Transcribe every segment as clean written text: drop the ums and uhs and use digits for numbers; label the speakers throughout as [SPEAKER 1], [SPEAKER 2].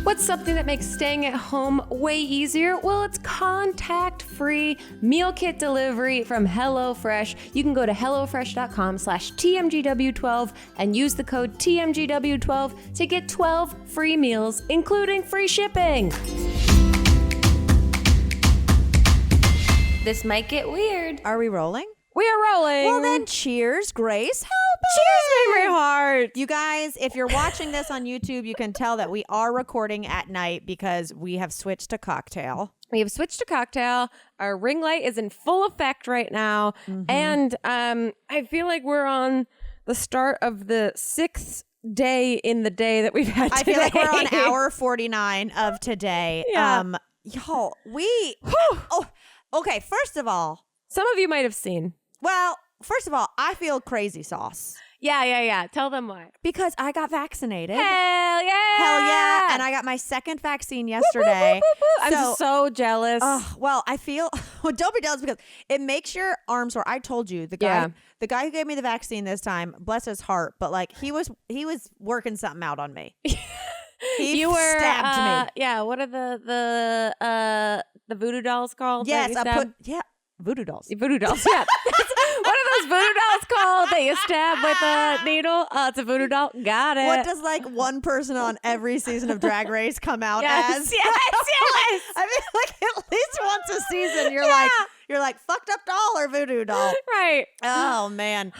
[SPEAKER 1] What's something that makes staying at home way easier? Well, it's contact-free meal kit delivery from HelloFresh. You can go to HelloFresh.com/TMGW12 and use the code TMGW12 to get 12 free meals, including free shipping. This might get weird.
[SPEAKER 2] Are we rolling?
[SPEAKER 1] We are rolling.
[SPEAKER 2] Well, then cheers, Grace. Helbig.
[SPEAKER 1] Cheers, Mamrie Hart.
[SPEAKER 2] You guys, if you're watching this on YouTube, you can tell that we are recording at night because we have switched to cocktail.
[SPEAKER 1] We have switched to cocktail. Our ring light is in full effect right now. And I feel like we're on the start of the 6th day in the day that we've had today.
[SPEAKER 2] I feel like we're on hour 49 of today.
[SPEAKER 1] Yeah.
[SPEAKER 2] Y'all, okay, first of all.
[SPEAKER 1] Some of you might have seen.
[SPEAKER 2] Well, first of all, I feel crazy sauce.
[SPEAKER 1] Yeah. Tell them why.
[SPEAKER 2] Because I got vaccinated.
[SPEAKER 1] Hell yeah.
[SPEAKER 2] Hell yeah. And I got my second vaccine yesterday.
[SPEAKER 1] I'm so jealous.
[SPEAKER 2] Well, I feel, don't be jealous because it makes your arms sore. I told you, the guy who gave me the vaccine this time, bless his heart, but like he was working something out on me. He stabbed me.
[SPEAKER 1] Yeah. What are the voodoo dolls called?
[SPEAKER 2] Yes, voodoo dolls.
[SPEAKER 1] Voodoo dolls, yeah. What are those voodoo dolls called that you stab with a needle? Oh, it's a voodoo doll. Got it.
[SPEAKER 2] What does like one person on every season of Drag Race come out as?
[SPEAKER 1] Yes.
[SPEAKER 2] I mean, like at least once a season, you're like fucked up doll or voodoo doll.
[SPEAKER 1] Right.
[SPEAKER 2] Oh man.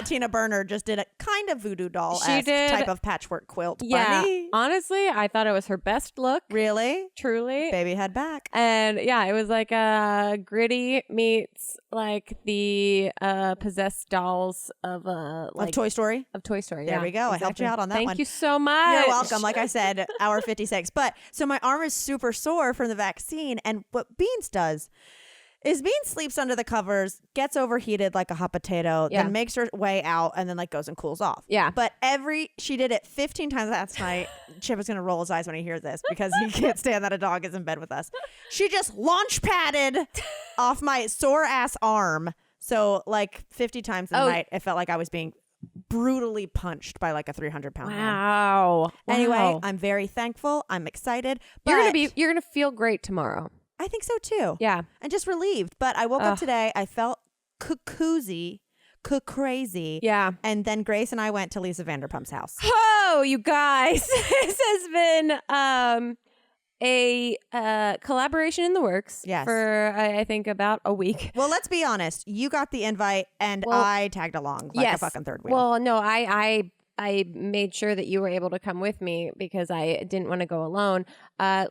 [SPEAKER 2] Tina Burner just did a kind of voodoo doll type of patchwork quilt.
[SPEAKER 1] Yeah.
[SPEAKER 2] Funny.
[SPEAKER 1] Honestly, I thought it was her best look.
[SPEAKER 2] Really?
[SPEAKER 1] Truly.
[SPEAKER 2] Baby head back.
[SPEAKER 1] And yeah, it was like gritty meets like the possessed dolls of
[SPEAKER 2] Toy Story.
[SPEAKER 1] Of Toy Story.
[SPEAKER 2] There we go.
[SPEAKER 1] Exactly.
[SPEAKER 2] I helped you out on that one.
[SPEAKER 1] Thank you so much.
[SPEAKER 2] You're welcome. Like I said, hour 56. But so my arm is super sore from the vaccine. And what Beans does is Beans sleeps under the covers, gets overheated like a hot potato, then makes her way out and then like goes and cools off.
[SPEAKER 1] Yeah.
[SPEAKER 2] But she did it 15 times last night. Chip is going to roll his eyes when he hears this because he can't stand that a dog is in bed with us. She just launch padded off my sore ass arm. So like 50 times in the night, it felt like I was being brutally punched by like a 300-pound man.
[SPEAKER 1] Wow.
[SPEAKER 2] Anyway, I'm very thankful. I'm excited. But
[SPEAKER 1] You're gonna feel great tomorrow.
[SPEAKER 2] I think so too.
[SPEAKER 1] Yeah.
[SPEAKER 2] And just relieved. But I woke up today. I felt crazy.
[SPEAKER 1] Yeah.
[SPEAKER 2] And then Grace and I went to Lisa Vanderpump's house.
[SPEAKER 1] Oh, you guys. This has been a collaboration in the works for I think about a week.
[SPEAKER 2] Well, let's be honest. You got the invite and I tagged along like a fucking third wheel.
[SPEAKER 1] Well, no, I made sure that you were able to come with me because I didn't want to go alone.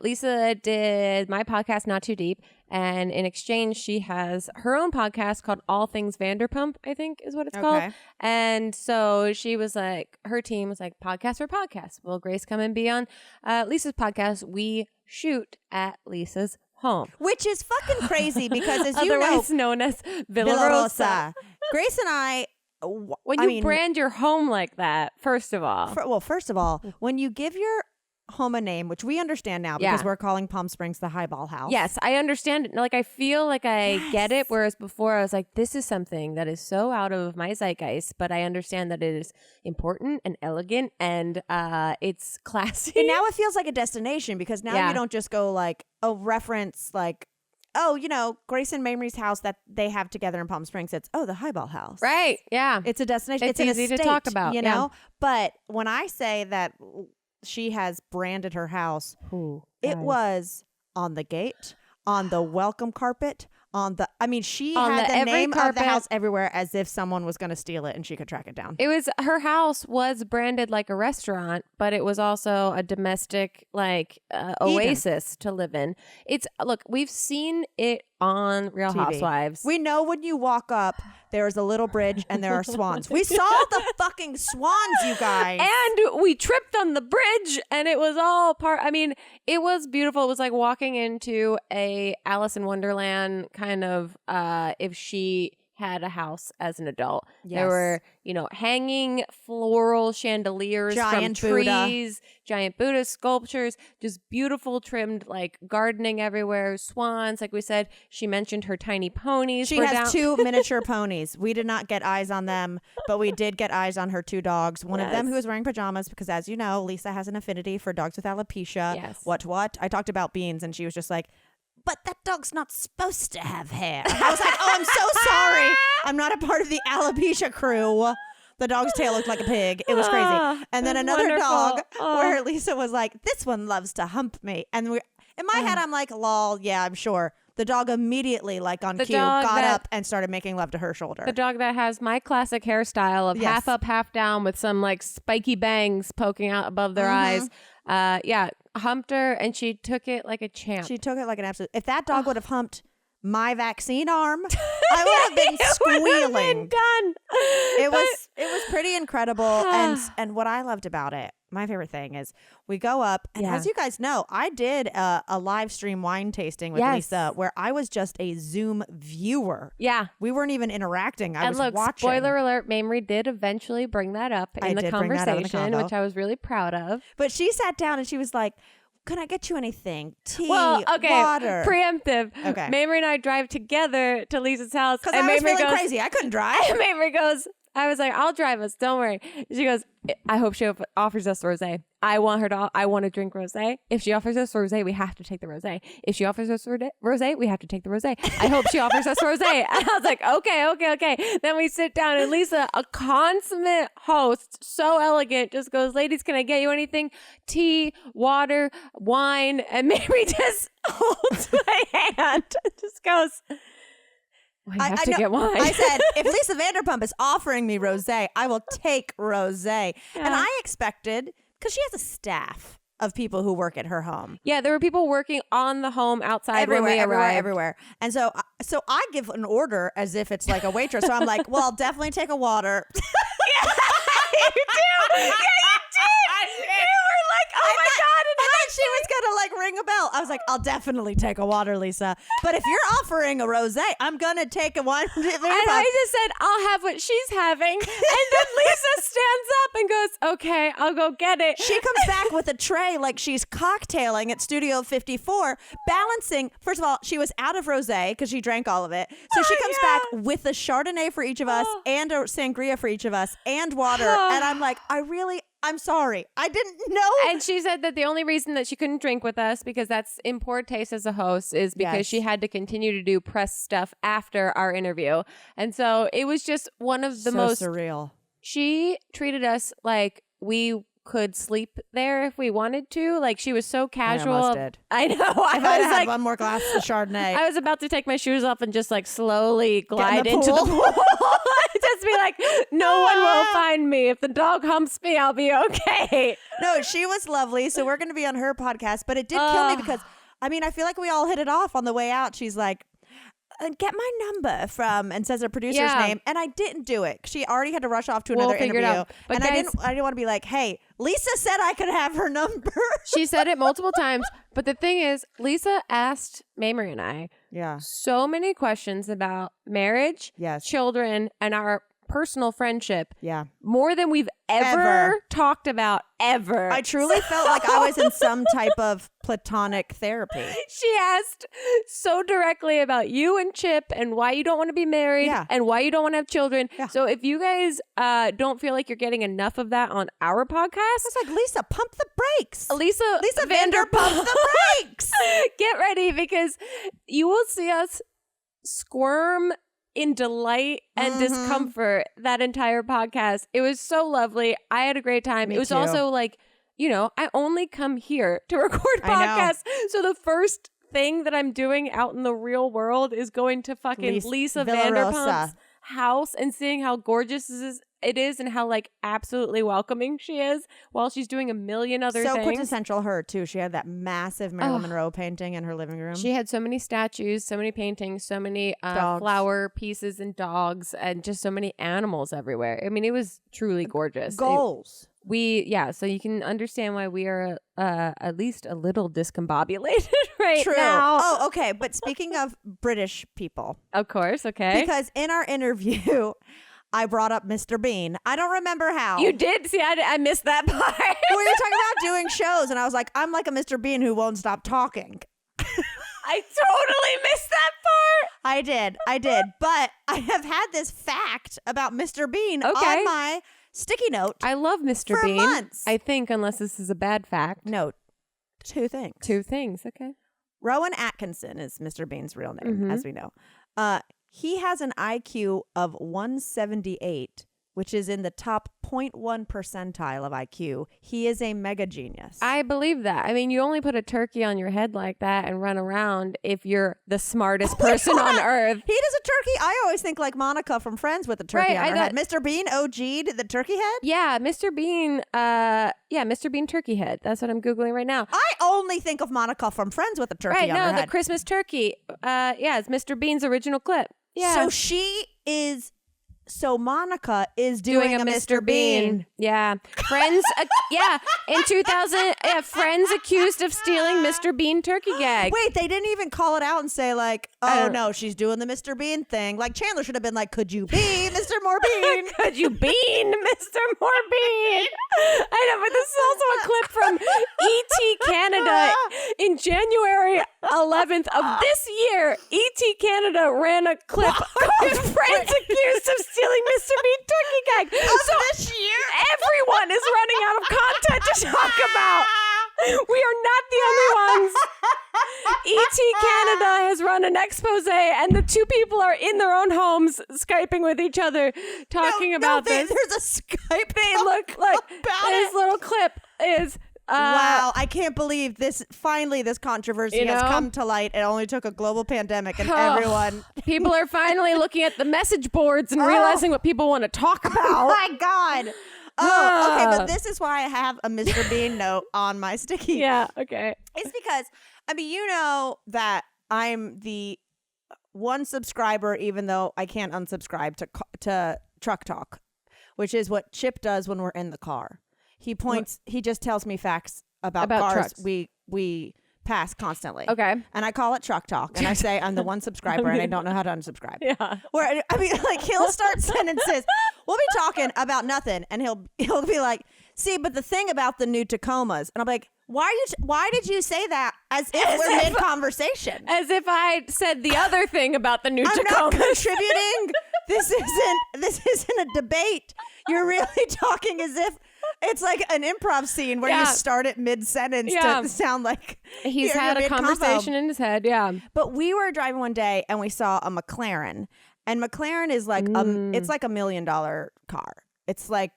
[SPEAKER 1] Lisa did my podcast, Not Too Deep. And in exchange, she has her own podcast called All Things Vanderpump, I think is what it's called. And so she was like, her team was like, podcast for podcast. Will Grace come and be on Lisa's podcast? We shoot at Lisa's home.
[SPEAKER 2] Which is fucking crazy because as you
[SPEAKER 1] otherwise
[SPEAKER 2] know,
[SPEAKER 1] known as Villa Rosa.
[SPEAKER 2] Grace and I...
[SPEAKER 1] When you brand your home like that, first of all.
[SPEAKER 2] First of all, when you give your home a name, which we understand now because we're calling Palm Springs the Highball House.
[SPEAKER 1] Yes, I understand it. Like, I feel like I get it, whereas before I was like, this is something that is so out of my zeitgeist, but I understand that it is important and elegant and it's classy.
[SPEAKER 2] And now it feels like a destination because now you don't just go like, reference like, oh, you know, Grace and Mamrie's house that they have together in Palm Springs. It's, the Highball House.
[SPEAKER 1] Right. Yeah.
[SPEAKER 2] It's a destination.
[SPEAKER 1] It's easy to talk about.
[SPEAKER 2] You know? But when I say that she has branded her house, it was on the gate, on the welcome carpet, she had the name of the house everywhere as if someone was going to steal it and she could track it down.
[SPEAKER 1] Her house was branded like a restaurant, but it was also a domestic oasis to live in. Look, we've seen it on Real
[SPEAKER 2] TV.
[SPEAKER 1] Housewives.
[SPEAKER 2] We know when you walk up, there is a little bridge and there are swans. We saw the fucking swans, you guys.
[SPEAKER 1] And we tripped on the bridge and it was all it was beautiful. It was like walking into a Alice in Wonderland kind of, if she had a house as an adult.
[SPEAKER 2] Yes.
[SPEAKER 1] There were, hanging floral chandeliers
[SPEAKER 2] Giant
[SPEAKER 1] from
[SPEAKER 2] Buddha.
[SPEAKER 1] trees, giant Buddha sculptures, just beautiful trimmed, like gardening everywhere, swans. Like we said, she mentioned her tiny ponies.
[SPEAKER 2] She has 2 miniature ponies. We did not get eyes on them, but we did get eyes on her 2 dogs. One of them who was wearing pajamas because, as you know, Lisa has an affinity for dogs with alopecia.
[SPEAKER 1] Yes.
[SPEAKER 2] What? I talked about Beans, and she was just like, but that dog's not supposed to have hair. And I was like, oh, I'm so sorry. I'm not a part of the alopecia crew. The dog's tail looked like a pig. It was crazy. And then another
[SPEAKER 1] wonderful.
[SPEAKER 2] dog where Lisa was like, this one loves to hump me. And in my head, I'm like, lol, yeah, I'm sure. The dog immediately, like on cue, got up and started making love to her shoulder.
[SPEAKER 1] The dog that has my classic hairstyle of half up, half down with some like spiky bangs poking out above their eyes. Humped her, and she took it like a champ.
[SPEAKER 2] She took it like an absolute. If that dog would have humped my vaccine arm, I would have been squealing.
[SPEAKER 1] Done.
[SPEAKER 2] It was pretty incredible, and what I loved about it, my favorite thing is we go up, and as you guys know, I did a live stream wine tasting with Lisa where I was just a Zoom viewer.
[SPEAKER 1] Yeah.
[SPEAKER 2] We weren't even interacting. I was watching.
[SPEAKER 1] Spoiler alert, Mamrie did eventually bring that up in the conversation, which I was really proud of.
[SPEAKER 2] But she sat down and she was like, can I get you anything? Tea,
[SPEAKER 1] Preemptive.
[SPEAKER 2] water. Okay.
[SPEAKER 1] Mamrie and I drive together to Lisa's house.
[SPEAKER 2] Because I was feeling crazy. I couldn't drive.
[SPEAKER 1] And Mamrie goes, I was like, I'll drive us. Don't worry. She goes, I hope she offers us rosé. I want to drink rosé. If she offers us rosé, we have to take the rosé. If she offers us rosé, we have to take the rosé. I hope she offers us rosé. And I was like, okay. Then we sit down, and Lisa, a consummate host, so elegant, just goes, ladies, can I get you anything? Tea, water, wine. And Mamrie just holds my hand and just goes, I have to get wine.
[SPEAKER 2] I said, if Lisa Vanderpump is offering me rosé, I will take rosé. Yeah. And I expected, because she has a staff of people who work at her home.
[SPEAKER 1] Yeah, there were people working on the home outside when we arrived.
[SPEAKER 2] Everywhere. And so I give an order as if it's like a waitress. So I'm like, well, I'll definitely take a water.
[SPEAKER 1] You do. Yeah, you did. You were like, oh my God.
[SPEAKER 2] And then she was going to like ring a bell. I was like, I'll definitely take a water, Lisa. But if you're offering a rosé, I'm going to take a one. And
[SPEAKER 1] I just said, I'll have what she's having. And then Lisa stands up and goes, okay, I'll go get it.
[SPEAKER 2] She comes back with a tray like she's cocktailing at Studio 54, balancing. First of all, she was out of rosé because she drank all of it. So she comes back with a Chardonnay for each of us and a sangria for each of us and water. And I'm like, I'm sorry. I didn't know.
[SPEAKER 1] And she said that the only reason that she couldn't drink with us, because that's in poor taste as a host, is because she had to continue to do press stuff after our interview. And so it was just one of the most
[SPEAKER 2] surreal.
[SPEAKER 1] She treated us like we could sleep there if we wanted to. Like, she was so casual.
[SPEAKER 2] I almost did.
[SPEAKER 1] I know.
[SPEAKER 2] If I had one more glass of Chardonnay.
[SPEAKER 1] I was about to take my shoes off and just like slowly glide
[SPEAKER 2] into
[SPEAKER 1] the pool. Just be like, no one will find me. If the dog humps me, I'll be okay.
[SPEAKER 2] No, she was lovely. So we're going to be on her podcast. But it did kill me because, I mean, I feel like we all hit it off on the way out. She's like, get my number from, and says her producer's name. And I didn't do it. She already had to rush off to another interview.
[SPEAKER 1] But
[SPEAKER 2] and
[SPEAKER 1] guys,
[SPEAKER 2] I didn't want to be like, hey, Lisa said I could have her number.
[SPEAKER 1] She said it multiple times. But the thing is, Lisa asked Mamrie and I so many questions about marriage, children, and our personal friendship.
[SPEAKER 2] Yeah.
[SPEAKER 1] More than we've ever talked about ever.
[SPEAKER 2] I truly felt like I was in some type of platonic therapy.
[SPEAKER 1] She asked so directly about you and Chip and why you don't want to be married and why you don't want to have children. Yeah. So if you guys don't feel like you're getting enough of that on our podcast,
[SPEAKER 2] it's like, Lisa, pump the brakes.
[SPEAKER 1] Lisa
[SPEAKER 2] Vanderpump the brakes.
[SPEAKER 1] Get ready, because you will see us squirm in delight and discomfort that entire podcast. It was so lovely. I had a great time.
[SPEAKER 2] Me
[SPEAKER 1] it was
[SPEAKER 2] too.
[SPEAKER 1] Also like, I only come here to record podcasts. So the first thing that I'm doing out in the real world is going to fucking Lisa Vanderpump's house and seeing how gorgeous it is and how like absolutely welcoming she is while she's doing a million other things.
[SPEAKER 2] So quintessential her too. She had that massive Marilyn Monroe painting in her living room.
[SPEAKER 1] She had so many statues, so many paintings, so many flower pieces and dogs, and just so many animals everywhere. I mean, it was truly gorgeous.
[SPEAKER 2] Goals.
[SPEAKER 1] So you can understand why we are at least a little discombobulated right
[SPEAKER 2] True.
[SPEAKER 1] now.
[SPEAKER 2] Oh, okay. But speaking of British people.
[SPEAKER 1] Of course, okay.
[SPEAKER 2] Because in our interview, I brought up Mr. Bean. I don't remember how.
[SPEAKER 1] You did? See, I missed that part.
[SPEAKER 2] We were talking about doing shows, and I was like, I'm like a Mr. Bean who won't stop talking.
[SPEAKER 1] I totally missed that part.
[SPEAKER 2] I did. But I have had this fact about Mr. Bean on my sticky note.
[SPEAKER 1] I love Mr.
[SPEAKER 2] for
[SPEAKER 1] Bean.
[SPEAKER 2] months.
[SPEAKER 1] I think, unless this is a bad fact.
[SPEAKER 2] No, two things.
[SPEAKER 1] Okay.
[SPEAKER 2] Rowan Atkinson is Mr. Bean's real name, as we know. He has an IQ of 178, which is in the top 0.1 percentile of IQ. He is a mega genius.
[SPEAKER 1] I believe that. I mean, you only put a turkey on your head like that and run around if you're the smartest person on earth.
[SPEAKER 2] He does a turkey. I always think like Monica from Friends with the turkey on her head. Mr. Bean OG'd the turkey head?
[SPEAKER 1] Yeah, Mr. Bean. Mr. Bean turkey head. That's what I'm Googling right now.
[SPEAKER 2] I only think of Monica from Friends with the turkey on her head.
[SPEAKER 1] The Christmas turkey. It's Mr. Bean's original clip. Yeah.
[SPEAKER 2] So Monica is doing a Mr. Bean.
[SPEAKER 1] Yeah. Friends, in 2000, Friends accused of stealing Mr. Bean turkey gag.
[SPEAKER 2] Wait, they didn't even call it out and say like, oh no, she's doing the Mr. Bean thing. Like Chandler should have been like, could you be Mr. Morbeen?
[SPEAKER 1] Could you bean Mr. Morbeen? I know, but this is also a clip from E.T. Canada in January 11th of this year. E.T. Canada ran a clip called Friends accused of stealing Mr. Bean turkey gag. So
[SPEAKER 2] this year?
[SPEAKER 1] Everyone is running out of content to talk about. We are not the only ones. E.T. Canada has run an expose, and the two people are in their own homes Skyping with each other talking about this.
[SPEAKER 2] There's a Skype.
[SPEAKER 1] Look, this little clip is...
[SPEAKER 2] wow, I can't believe this. Finally, this controversy has come to light. It only took a global pandemic and everyone.
[SPEAKER 1] People are finally looking at the message boards and realizing what people want to talk about.
[SPEAKER 2] Oh my God. Oh, okay, but this is why I have a Mr. Bean note on my sticky.
[SPEAKER 1] Yeah, okay.
[SPEAKER 2] It's because, I mean, you know that I'm the one subscriber, even though I can't unsubscribe to Truck Talk, which is what Chip does when we're in the car. He just tells me facts about cars
[SPEAKER 1] trucks.
[SPEAKER 2] we pass constantly.
[SPEAKER 1] Okay.
[SPEAKER 2] And I call it Truck Talk. And I say I'm the one subscriber and I don't know how to unsubscribe.
[SPEAKER 1] Yeah.
[SPEAKER 2] Where I mean, like he'll start sentences. We'll be talking about nothing, and he'll be like, "See, but the thing about the new Tacomas," and I'm like, "Why did you say that as if we're mid conversation?
[SPEAKER 1] As if I said the other thing about the new
[SPEAKER 2] I'm
[SPEAKER 1] Tacomas."
[SPEAKER 2] not contributing. This isn't a debate. You're really talking as if it's like an improv scene where you start it mid-sentence to sound like
[SPEAKER 1] he's had a conversation in his head. Yeah.
[SPEAKER 2] But we were driving one day and we saw a McLaren, and McLaren is like it's like $1 million car. It's like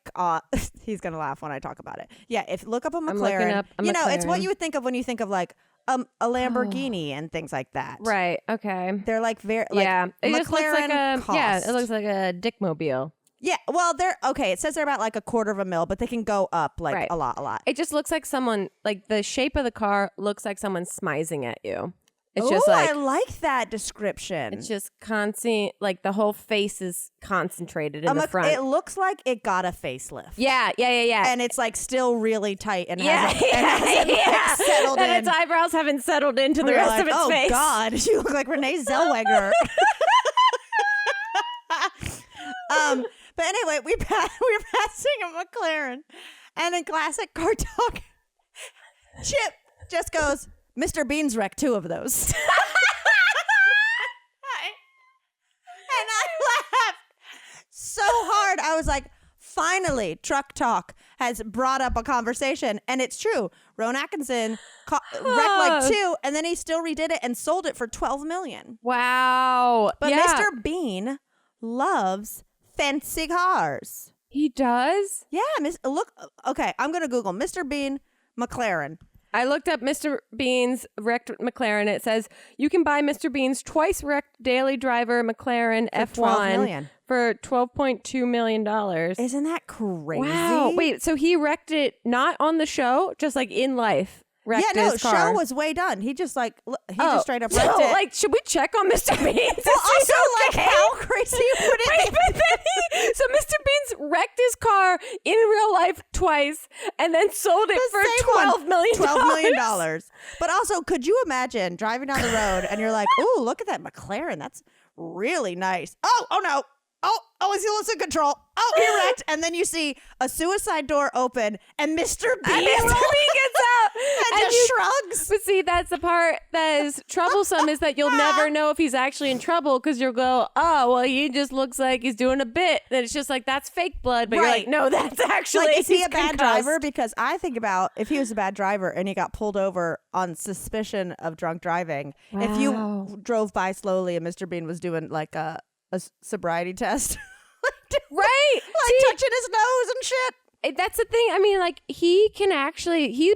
[SPEAKER 2] he's gonna laugh when I talk about it. Yeah, if look up a McLaren, it's what you would think of when you think of like a Lamborghini and things like that.
[SPEAKER 1] Right. Okay.
[SPEAKER 2] They're like very it
[SPEAKER 1] just looks like
[SPEAKER 2] cost.
[SPEAKER 1] it looks like a Dickmobile.
[SPEAKER 2] Yeah, well, they're okay. It says they're about like $250,000, but they can go up like a lot.
[SPEAKER 1] It just looks like someone, like the shape of the car looks like someone smizing at you. It's
[SPEAKER 2] just
[SPEAKER 1] like,
[SPEAKER 2] I like that description.
[SPEAKER 1] It's just constant, like the whole face is concentrated in the front.
[SPEAKER 2] It looks like it got a facelift.
[SPEAKER 1] Yeah.
[SPEAKER 2] And it's like still really tight and hasn't settled in.
[SPEAKER 1] And its eyebrows haven't settled into the rest of its face.
[SPEAKER 2] Oh God, you look like Renee Zellweger. But anyway, we were passing a McLaren, and in classic car talk, Chip just goes, "Mr. Bean's wrecked 2 of those." And I laughed so hard. I was like, finally, Truck Talk has brought up a conversation. And it's true. Rowan Atkinson wrecked like 2, and then he still redid it and sold it for $12 million.
[SPEAKER 1] Wow.
[SPEAKER 2] But Mr. Bean loves fancy cars.
[SPEAKER 1] He does?
[SPEAKER 2] Yeah. Look. Okay, I'm going to Google Mr. Bean McLaren.
[SPEAKER 1] I looked up Mr. Bean's wrecked McLaren. It says you can buy Mr. Bean's twice wrecked daily driver McLaren F1 for $12.2 million.
[SPEAKER 2] Isn't that crazy?
[SPEAKER 1] Wow. Wait, so he wrecked it not on the show, just like in life. wrecked his car.
[SPEAKER 2] Show was way done. He just like just straight up wrecked it.
[SPEAKER 1] Like, should we check on Mr. Bean?
[SPEAKER 2] Well, also, like, how crazy would it be?
[SPEAKER 1] So Mr. Bean's wrecked his car in real life twice and then sold it for $12 million.
[SPEAKER 2] $12 million. But also, could you imagine driving down the road and you're like, "Ooh, look at that McLaren. That's really nice." Oh no. Oh, is he losing control? Oh, he wrecked. And then you see a suicide door open and Mr. Bean
[SPEAKER 1] gets out
[SPEAKER 2] and just shrugs.
[SPEAKER 1] But see, that's the part that is troublesome is that you'll never know if he's actually in trouble because you'll go, oh, well, he just looks like he's doing a bit. And it's just like, that's fake blood. But you're like, no, that's actually
[SPEAKER 2] like, is he a
[SPEAKER 1] concussed.
[SPEAKER 2] bad driver? Because I think about if he was a bad driver and he got pulled over on suspicion of drunk driving.
[SPEAKER 1] Wow.
[SPEAKER 2] If you drove by slowly and Mr. Bean was doing like a sobriety test.
[SPEAKER 1] Right.
[SPEAKER 2] Like touching his nose and shit.
[SPEAKER 1] That's the thing. I mean, like, he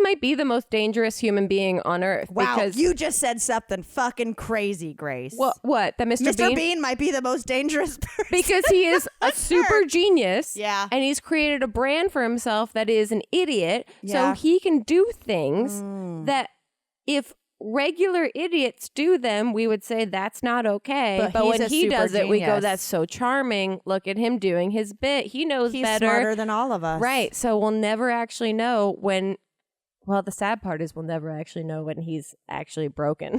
[SPEAKER 1] might be the most dangerous human being on earth.
[SPEAKER 2] Wow,
[SPEAKER 1] because
[SPEAKER 2] you just said something fucking crazy, Grace.
[SPEAKER 1] What? That
[SPEAKER 2] Mr. Bean might be the most dangerous person.
[SPEAKER 1] Because he is a super genius.
[SPEAKER 2] Yeah.
[SPEAKER 1] And he's created a brand for himself that is an idiot.
[SPEAKER 2] Yeah.
[SPEAKER 1] So he can do things that if regular idiots do them, we would say that's not okay. But when he does it, we go, that's so charming. Look at him doing his bit. He knows
[SPEAKER 2] He's
[SPEAKER 1] better.
[SPEAKER 2] smarter than all of us.
[SPEAKER 1] Right. So we'll never actually know when. Well, the sad part is we'll never actually know when he's actually broken.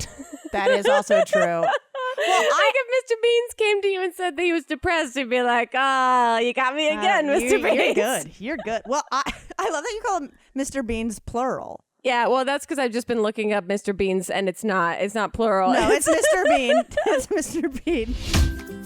[SPEAKER 2] That is also true.
[SPEAKER 1] Well, like if Mr. Beans came to you and said that he was depressed, you'd be like, "Oh, you got me again, Mr. Beans."
[SPEAKER 2] You're good. Well, I love that you call him Mr. Beans plural.
[SPEAKER 1] Yeah, well, that's because I've just been looking up Mr. Beans, and it's not plural.
[SPEAKER 2] No, it's Mr. Bean. It's Mr. Bean.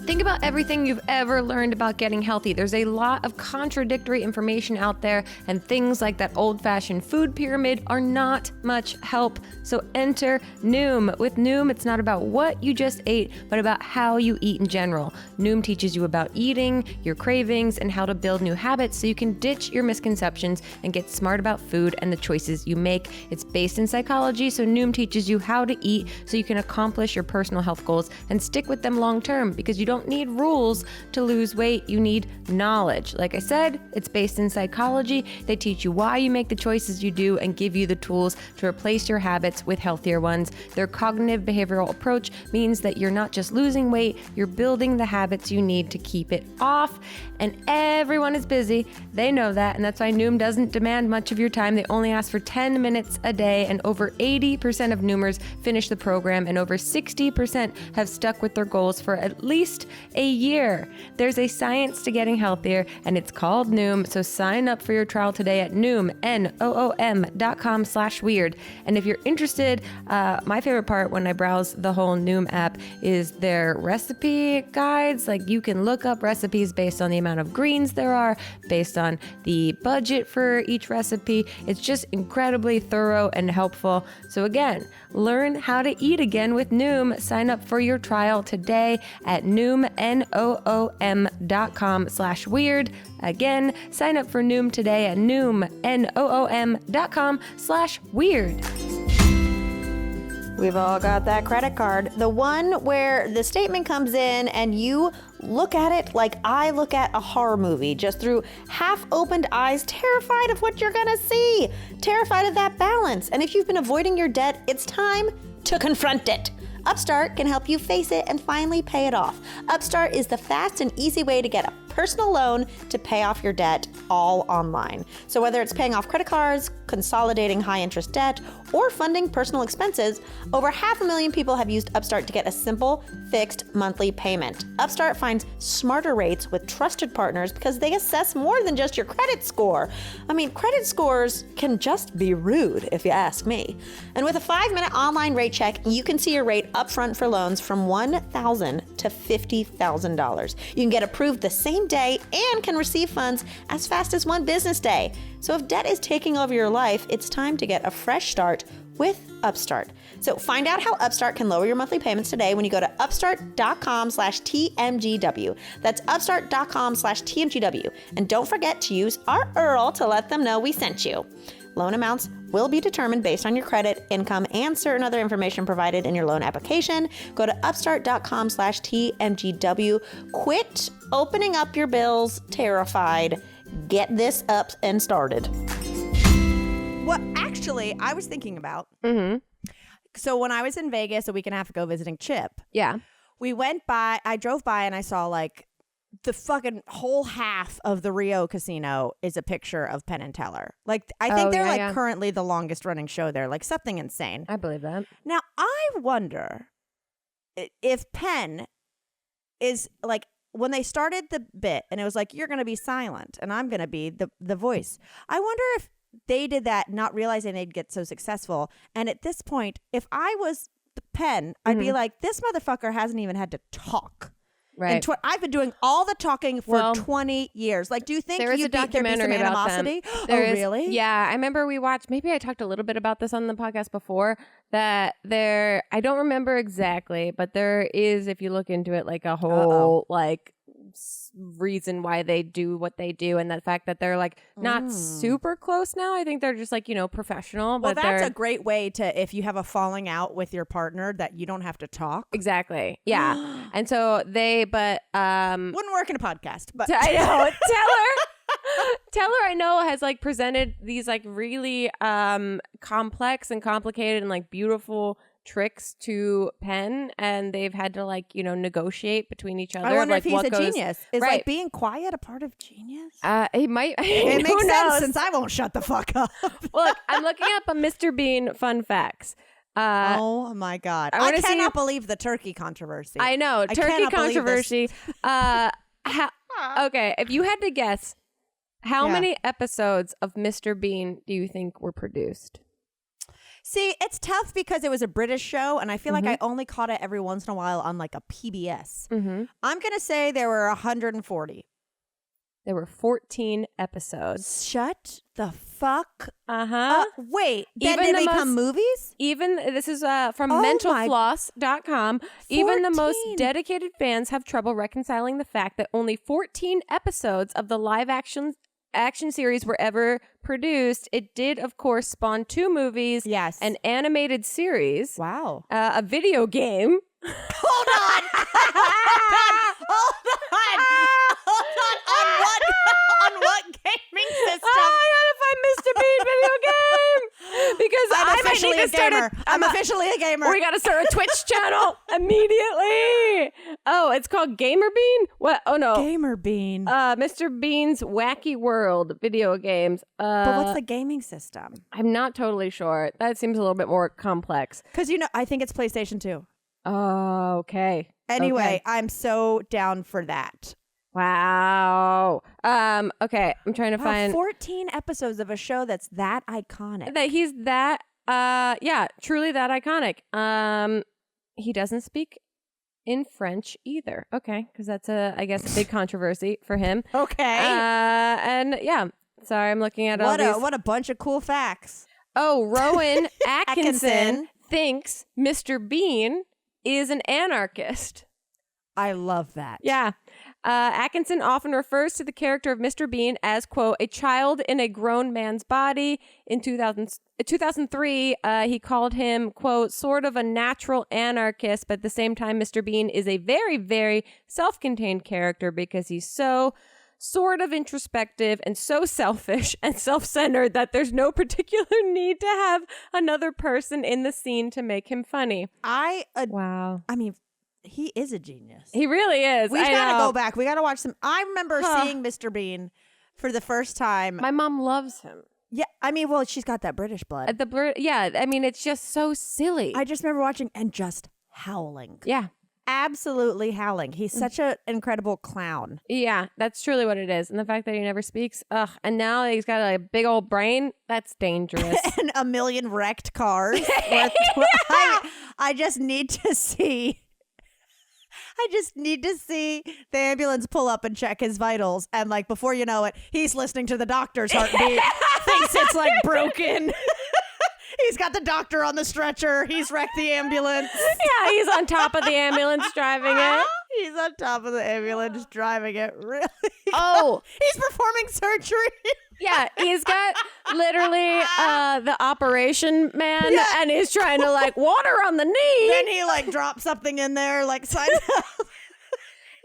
[SPEAKER 1] Think about everything you've ever learned about getting healthy. There's a lot of contradictory information out there, and things like that old-fashioned food pyramid are not much help. So enter Noom. With Noom, it's not about what you just ate, but about how you eat in general. Noom teaches you about eating, your cravings, and how to build new habits so you can ditch your misconceptions and get smart about food and the choices you make. It's based in psychology, so Noom teaches you how to eat so you can accomplish your personal health goals and stick with them long term, because you don't need rules to lose weight. You need knowledge. Like I said, it's based in psychology. They teach you why you make the choices you do and give you the tools to replace your habits with healthier ones. Their cognitive behavioral approach means that you're not just losing weight, you're building the habits you need to keep it off. And everyone is busy. They know that, and that's why Noom doesn't demand much of your time. They only ask for 10 minutes a day, and over 80% of Noomers finish the program, and over 60% have stuck with their goals for at least a year. There's a science to getting healthier, and it's called Noom. So sign up for your trial today at Noom, Noom.com/weird. And if you're interested, my favorite part when I browse the whole Noom app is their recipe guides. Like, you can look up recipes based on the amount of greens there are, based on the budget for each recipe. It's just incredibly thorough and helpful. So again, learn how to eat again with Noom. Sign up for your trial today at Noom, Noom.com/weird. Again, sign up for Noom today at Noom, Noom.com/weird.
[SPEAKER 2] We've all got that credit card. The one where the statement comes in and you look at it like I look at a horror movie, just through half-opened eyes, terrified of what you're gonna see, terrified of that balance. And if you've been avoiding your debt, it's time to confront it. Upstart can help you face it and finally pay it off. Upstart is the fast and easy way to get a personal loan to pay off your debt, all online. So whether it's paying off credit cards, consolidating high-interest debt, or funding personal expenses, over 500,000 people have used Upstart to get a simple, fixed monthly payment. Upstart finds smarter rates with trusted partners because they assess more than just your credit score. I mean, credit scores can just be rude, if you ask me. And with a 5-minute online rate check, you can see your rate upfront for loans from $1,000 to $50,000. You can get approved the same day and can receive funds as fast as one business day. So if debt is taking over your life, it's time to get a fresh start with Upstart. So find out how Upstart can lower your monthly payments today when you go to upstart.com/TMGW. That's upstart.com/TMGW. And don't forget to use our URL to let them know we sent you. Loan amounts will be determined based on your credit, income, and certain other information provided in your loan application. Go to upstart.com/TMGW. Quit opening up your bills terrified. Get this up and started. What actually Actually, I was thinking about.
[SPEAKER 1] Mm-hmm.
[SPEAKER 2] So when I was in Vegas a week and a half ago visiting Chip,
[SPEAKER 1] Yeah.
[SPEAKER 2] I drove by and I saw like the fucking whole half of the Rio casino is a picture of Penn and Teller. Like, I think they're currently the longest running show there, like something insane.
[SPEAKER 1] I believe that.
[SPEAKER 2] Now, I wonder if Penn is like, when they started the bit and it was like, you're going to be silent and I'm going to be the voice. I wonder if they did that not realizing they'd get so successful. And at this point, if I was Penn, I'd be like, this motherfucker hasn't even had to talk.
[SPEAKER 1] Right.
[SPEAKER 2] I've been doing all the talking for 20 years. Like, do you think
[SPEAKER 1] there is a documentary about them?
[SPEAKER 2] Really?
[SPEAKER 1] Yeah, I remember we watched. Maybe I talked a little bit about this on the podcast before. That I don't remember exactly, but there is, if you look into it, like a whole like reason why they do what they do, and the fact that they're like not super close now. I think they're just like, professional.
[SPEAKER 2] Well,
[SPEAKER 1] but
[SPEAKER 2] that's a great way to, if you have a falling out with your partner, that you don't have to talk.
[SPEAKER 1] Exactly. Yeah. And so wouldn't
[SPEAKER 2] work in a podcast, but
[SPEAKER 1] I know Teller, I know, has like presented these like really complex and complicated and like beautiful tricks to Penn, and they've had to like negotiate between each other.
[SPEAKER 2] I wonder
[SPEAKER 1] like
[SPEAKER 2] if he's
[SPEAKER 1] what
[SPEAKER 2] a
[SPEAKER 1] goes,
[SPEAKER 2] genius. Is like being quiet a part of genius?
[SPEAKER 1] It might.
[SPEAKER 2] It makes sense since I won't shut the fuck up.
[SPEAKER 1] Well, look, I'm looking up a Mr. Bean fun facts.
[SPEAKER 2] Oh my God! I cannot believe the turkey controversy.
[SPEAKER 1] I know, turkey controversy. Okay, if you had to guess, how many episodes of Mr. Bean do you think were produced?
[SPEAKER 2] See, it's tough because it was a British show, and I feel like I only caught it every once in a while on like a PBS. I'm going to say there were 140.
[SPEAKER 1] There were 14 episodes.
[SPEAKER 2] Shut the fuck
[SPEAKER 1] up.
[SPEAKER 2] Wait, then they become movies?
[SPEAKER 1] This is from mentalfloss.com. Even the most dedicated fans have trouble reconciling the fact that only 14 episodes of the live action series were ever produced. It did, of course, spawn 2 movies.
[SPEAKER 2] Yes.
[SPEAKER 1] An animated series.
[SPEAKER 2] Wow.
[SPEAKER 1] A video game.
[SPEAKER 2] Hold on. On what gaming system?
[SPEAKER 1] I gotta find Mr. Bean video game because
[SPEAKER 2] I'm officially a gamer. I'm officially a gamer.
[SPEAKER 1] We gotta start a Twitch channel immediately. Oh, it's called Gamer Bean? What? Oh no,
[SPEAKER 2] Gamer Bean.
[SPEAKER 1] Mr. Bean's Wacky World video games.
[SPEAKER 2] But what's the gaming system?
[SPEAKER 1] I'm not totally sure. That seems a little bit more complex.
[SPEAKER 2] Because I think it's PlayStation 2.
[SPEAKER 1] Oh, okay.
[SPEAKER 2] Anyway, I'm so down for that.
[SPEAKER 1] Wow. Okay, I'm trying to find
[SPEAKER 2] 14 episodes of a show that's that iconic.
[SPEAKER 1] That he's that truly that iconic. He doesn't speak in French either. Okay, because that's I guess a big controversy for him.
[SPEAKER 2] Okay.
[SPEAKER 1] And yeah, sorry, I'm looking at
[SPEAKER 2] what a bunch of cool facts.
[SPEAKER 1] Oh, Rowan Atkinson thinks Mr. Bean is an anarchist.
[SPEAKER 2] I love that.
[SPEAKER 1] Yeah. Atkinson often refers to the character of Mr. Bean as, quote, a child in a grown man's body. In 2003, he called him, quote, sort of a natural anarchist, but at the same time, Mr. Bean is a very, very self-contained character because he's so sort of introspective and so selfish and self-centered that there's no particular need to have another person in the scene to make him funny.
[SPEAKER 2] Wow. I mean, he is a genius.
[SPEAKER 1] He really is.
[SPEAKER 2] We've got to go back. We got to watch some. I remember seeing Mr. Bean for the first time.
[SPEAKER 1] My mom loves him.
[SPEAKER 2] Yeah. I mean, well, she's got that British blood.
[SPEAKER 1] Yeah. I mean, it's just so silly.
[SPEAKER 2] I just remember watching and just howling.
[SPEAKER 1] Yeah.
[SPEAKER 2] Absolutely howling. He's such an incredible clown.
[SPEAKER 1] Yeah, that's truly what it is. And the fact that he never speaks. Ugh. And now he's got a big old brain. That's dangerous.
[SPEAKER 2] And a million wrecked cars. I just need to see. The ambulance pull up and check his vitals. And like, before you know it, he's listening to the doctor's heartbeat. Thinks it's like broken. He's got the doctor on the stretcher. He's wrecked the ambulance.
[SPEAKER 1] Yeah, he's on top of the ambulance driving it.
[SPEAKER 2] He's on top of the ambulance driving it. Really?
[SPEAKER 1] Oh.
[SPEAKER 2] He's performing surgery.
[SPEAKER 1] Yeah, he's got literally the operation man, and he's trying to like water on the knee.
[SPEAKER 2] Then he like drops something in there, like sign up.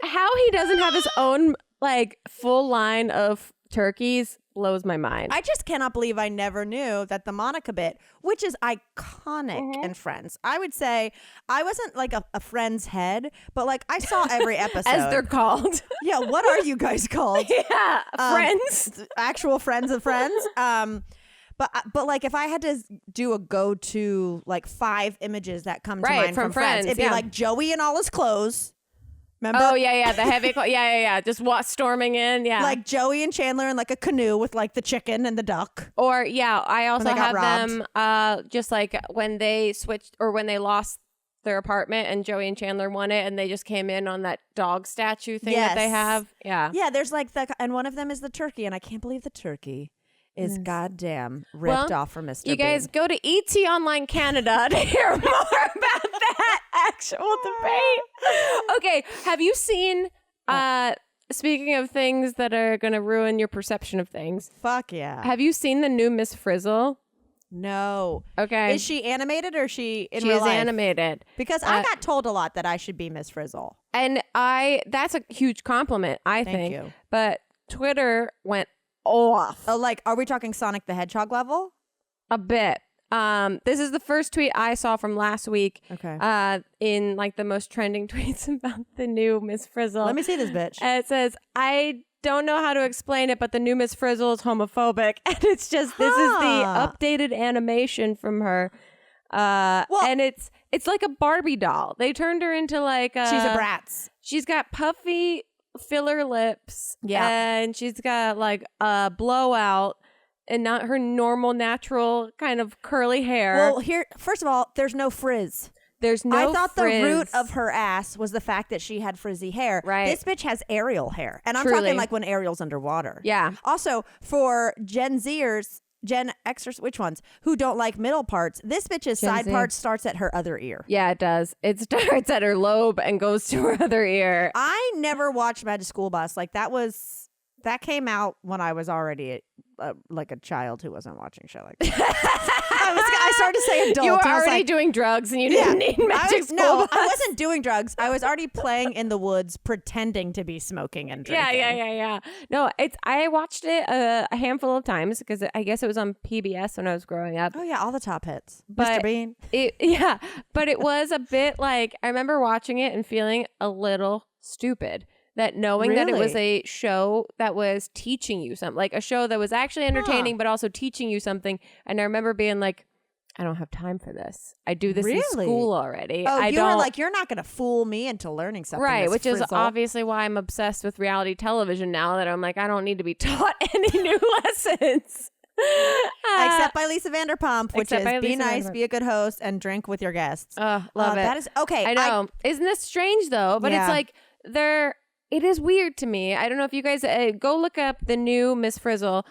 [SPEAKER 1] How he doesn't have his own like full line of turkeys blows my mind.
[SPEAKER 2] I just cannot believe I never knew that the Monica bit, which is iconic in Friends. I would say I wasn't like a Friends head, but like I saw every episode.
[SPEAKER 1] As they're called.
[SPEAKER 2] Yeah, what are you guys called?
[SPEAKER 1] Yeah, Friends.
[SPEAKER 2] Actual friends of Friends. But like if I had to do a go-to like 5 images that come to mind from Friends, it'd be like Joey in all his clothes. Remember?
[SPEAKER 1] Oh, yeah. The heavy yeah. Just storming in. Yeah.
[SPEAKER 2] Like Joey and Chandler in like a canoe with like the chicken and the duck.
[SPEAKER 1] Or, yeah, I also have
[SPEAKER 2] robbed.
[SPEAKER 1] them just like when they switched or when they lost their apartment and Joey and Chandler won it and they just came in on that dog statue thing that they have. Yeah.
[SPEAKER 2] Yeah, there's like and one of them is the turkey, and I can't believe the turkey is goddamn ripped off from Mr.
[SPEAKER 1] You guys
[SPEAKER 2] Bean.
[SPEAKER 1] go to ET Online Canada to hear more about that actual debate. Okay, have you seen, speaking of things that are going to ruin your perception of things.
[SPEAKER 2] Fuck yeah.
[SPEAKER 1] Have you seen the new Miss Frizzle?
[SPEAKER 2] No.
[SPEAKER 1] Okay.
[SPEAKER 2] Is she animated or is she in real life?
[SPEAKER 1] She's animated.
[SPEAKER 2] Because I got told a lot that I should be Miss Frizzle.
[SPEAKER 1] And that's a huge compliment, I think.
[SPEAKER 2] Thank you.
[SPEAKER 1] But Twitter went off.
[SPEAKER 2] Oh, like, are we talking Sonic the Hedgehog level?
[SPEAKER 1] A bit. This is the first tweet I saw from last week.
[SPEAKER 2] Okay.
[SPEAKER 1] In like the most trending tweets about the new Miss Frizzle.
[SPEAKER 2] Let me see this bitch.
[SPEAKER 1] And it says, I don't know how to explain it, but the new Miss Frizzle is homophobic. And it's just, this is the updated animation from her. And it's like a Barbie doll. They turned her into like
[SPEAKER 2] she's a Bratz.
[SPEAKER 1] She's got puffy filler lips.
[SPEAKER 2] Yeah.
[SPEAKER 1] And she's got like a blowout and not her normal natural kind of curly hair.
[SPEAKER 2] Well, here, first of all, there's no frizz.
[SPEAKER 1] There's no
[SPEAKER 2] I thought
[SPEAKER 1] frizz.
[SPEAKER 2] The root of her ass was the fact that she had frizzy hair.
[SPEAKER 1] Right.
[SPEAKER 2] This bitch has Ariel hair. And I'm
[SPEAKER 1] Truly.
[SPEAKER 2] talking like when Ariel's underwater.
[SPEAKER 1] Yeah.
[SPEAKER 2] Also, for Gen Xers, which ones, who don't like middle parts, this bitch's side part starts at her other ear.
[SPEAKER 1] Yeah, it does. It starts at her lobe and goes to her other ear.
[SPEAKER 2] I never watched Magic School Bus. Like that came out when I was already like a child who wasn't watching shit like that. I started to say adult.
[SPEAKER 1] You were
[SPEAKER 2] and I was
[SPEAKER 1] already
[SPEAKER 2] like,
[SPEAKER 1] doing drugs and you didn't need Magic School
[SPEAKER 2] No,
[SPEAKER 1] Bus.
[SPEAKER 2] I wasn't doing drugs. I was already playing in the woods, pretending to be smoking and drinking.
[SPEAKER 1] Yeah. No, I watched it a handful of times because I guess it was on PBS when I was growing up.
[SPEAKER 2] Oh yeah, all the top hits.
[SPEAKER 1] But
[SPEAKER 2] Mr. Bean.
[SPEAKER 1] But it was a bit like, I remember watching it and feeling a little stupid. That knowing that it was a show that was teaching you something, like a show that was actually entertaining, but also teaching you something. And I remember being like, I don't have time for this. I do this in school already.
[SPEAKER 2] Oh, you were like, you're not going to fool me into learning something.
[SPEAKER 1] Right, which
[SPEAKER 2] Frizzle.
[SPEAKER 1] is obviously why I'm obsessed with reality television now, that I'm like, I don't need to be taught any new lessons.
[SPEAKER 2] Except by Lisa Vanderpump, which is be nice,
[SPEAKER 1] Vanderpump.
[SPEAKER 2] be a good host, and drink with your guests.
[SPEAKER 1] Love it.
[SPEAKER 2] That is okay.
[SPEAKER 1] I know. Isn't this strange though? But it's like it is weird to me. I don't know if you guys go look up the new Miss Frizzle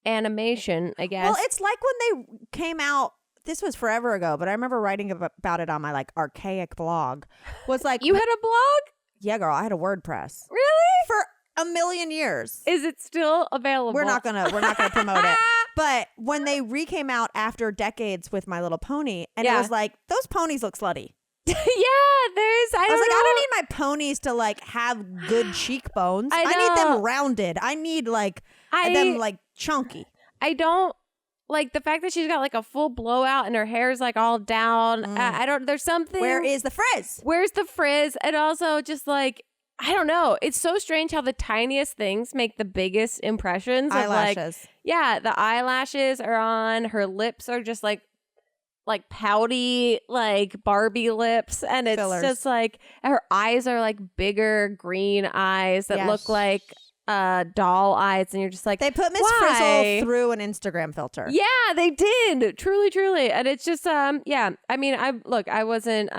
[SPEAKER 1] animation, I guess.
[SPEAKER 2] Well, it's like when they came out. This was forever ago, but I remember writing about it on my like archaic blog. Was like
[SPEAKER 1] you had a blog?
[SPEAKER 2] Yeah, girl, I had a WordPress.
[SPEAKER 1] Really?
[SPEAKER 2] For a million years.
[SPEAKER 1] Is it still available?
[SPEAKER 2] We're not gonna promote it. But when they came out after decades with My Little Pony, and it was like, those ponies look slutty. I was like, I don't need my ponies to like have good cheekbones. I need them rounded. I need them like chunky.
[SPEAKER 1] I don't like the fact that she's got like a full blowout and her hair's like all down. I don't. There's something.
[SPEAKER 2] Where is the frizz?
[SPEAKER 1] Where's the frizz? And also just like, I don't know. It's so strange how the tiniest things make the biggest impressions.
[SPEAKER 2] Eyelashes.
[SPEAKER 1] The eyelashes are on. Her lips are just like pouty, like Barbie lips. And it's just like, her eyes are like bigger green eyes that look like doll eyes. And you're just like,
[SPEAKER 2] they put Miss Frizzle through an Instagram filter.
[SPEAKER 1] Yeah, they did. Truly. And it's just, I mean, I wasn't,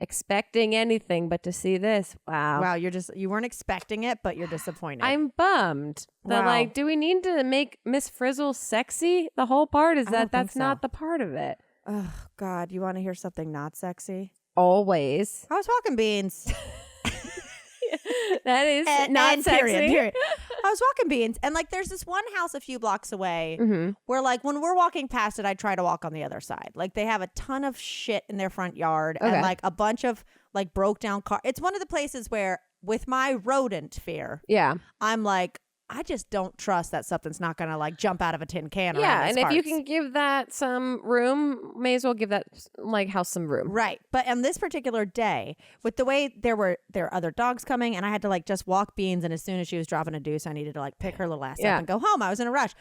[SPEAKER 1] expecting anything but to see this. Wow,
[SPEAKER 2] you weren't expecting it, but you're disappointed.
[SPEAKER 1] I'm bummed. That like, do we need to make Miss Frizzle sexy? The whole part is that's not the part of it.
[SPEAKER 2] Oh God, you want to hear something not sexy?
[SPEAKER 1] Always.
[SPEAKER 2] I was walking beans.
[SPEAKER 1] That is not sexy.
[SPEAKER 2] Period. I was walking beans, and like there's this one house a few blocks away where like when we're walking past it, I try to walk on the other side. Like they have a ton of shit in their front yard and like a bunch of like broke down cars. It's one of the places where with my rodent fear, I'm like, I just don't trust that something's not going to like jump out of a tin can.
[SPEAKER 1] Yeah,
[SPEAKER 2] around
[SPEAKER 1] and if you can give that some room, may as well give that like house some room.
[SPEAKER 2] Right. But on this particular day, with the way there were other dogs coming, and I had to like just walk Beans, and as soon as she was dropping a deuce, I needed to like pick her little ass up and go home. I was in a rush.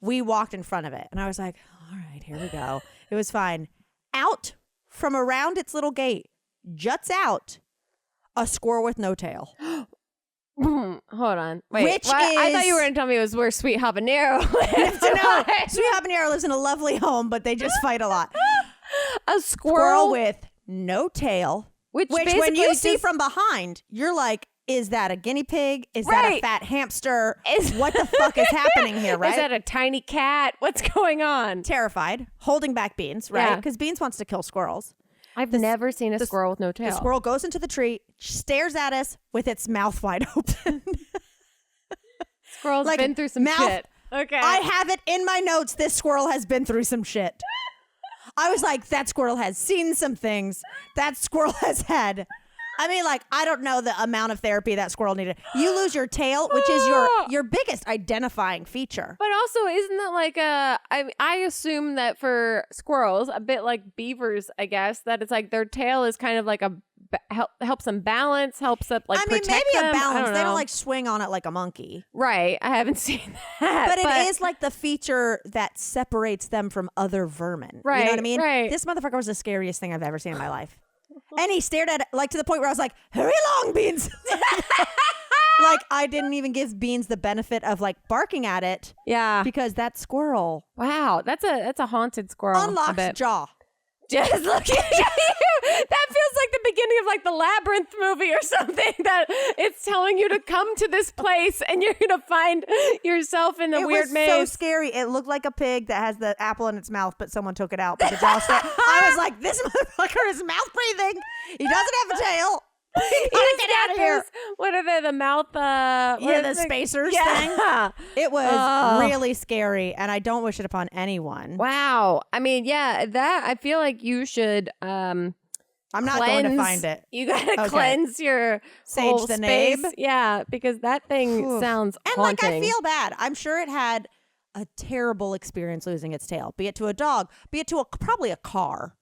[SPEAKER 2] We walked in front of it, and I was like, all right, here we go. It was fine. Out from around its little gate juts out a squirrel with no tail.
[SPEAKER 1] Hold on. Wait,
[SPEAKER 2] I
[SPEAKER 1] thought you were going to tell me it was where Sweet Habanero lives.
[SPEAKER 2] No, Sweet Habanero lives in a lovely home, but they just fight a lot.
[SPEAKER 1] A squirrel
[SPEAKER 2] with no tail, which when
[SPEAKER 1] basically
[SPEAKER 2] you see from behind, you're like, is that a guinea pig? Is that a fat hamster? What the fuck is happening here, right?
[SPEAKER 1] Is that a tiny cat? What's going on?
[SPEAKER 2] Terrified, holding back Beans, right? Because Beans wants to kill squirrels.
[SPEAKER 1] I've never seen a squirrel with no tail.
[SPEAKER 2] The squirrel goes into the tree, stares at us with its mouth wide open.
[SPEAKER 1] Squirrel's been through some shit. Okay.
[SPEAKER 2] I have it in my notes. This squirrel has been through some shit. I was like, that squirrel has seen some things. That squirrel has had. I mean, like, I don't know the amount of therapy that squirrel needed. You lose your tail, which is your biggest identifying feature.
[SPEAKER 1] But also, isn't that like I assume that for squirrels, a bit like beavers, I guess, that it's like their tail is kind of like helps them balance, helps them like protect
[SPEAKER 2] maybe
[SPEAKER 1] them.
[SPEAKER 2] A balance. They don't like swing on it like a monkey.
[SPEAKER 1] Right. I haven't seen that.
[SPEAKER 2] But it is like the feature that separates them from other vermin.
[SPEAKER 1] Right.
[SPEAKER 2] You know what I mean?
[SPEAKER 1] Right.
[SPEAKER 2] This motherfucker was the scariest thing I've ever seen in my life. And he stared at it like to the point where I was like, hurry along, Beans. Like I didn't even give Beans the benefit of like barking at it.
[SPEAKER 1] Yeah.
[SPEAKER 2] Because that squirrel.
[SPEAKER 1] Wow. That's a haunted squirrel.
[SPEAKER 2] Unlocks jaw.
[SPEAKER 1] Just look at you. That feels like the beginning of like the Labyrinth movie or something, that it's telling you to come to this place and you're going to find yourself in the weird maze.
[SPEAKER 2] It was so scary. It looked like a pig that has the apple in its mouth, but someone took it out. But the jaw I was like, this motherfucker is mouth breathing. He doesn't have a tail. Get out of here.
[SPEAKER 1] What are they? The mouth?
[SPEAKER 2] The spacers thing. It was really scary, and I don't wish it upon anyone.
[SPEAKER 1] Wow. I mean, that I feel like you should. I'm
[SPEAKER 2] not going to find it.
[SPEAKER 1] You gotta cleanse your
[SPEAKER 2] Sage the
[SPEAKER 1] space.
[SPEAKER 2] Nabe.
[SPEAKER 1] Yeah, because that thing sounds haunting.
[SPEAKER 2] And like I feel bad. I'm sure it had a terrible experience losing its tail, be it to a dog, be it to probably a car.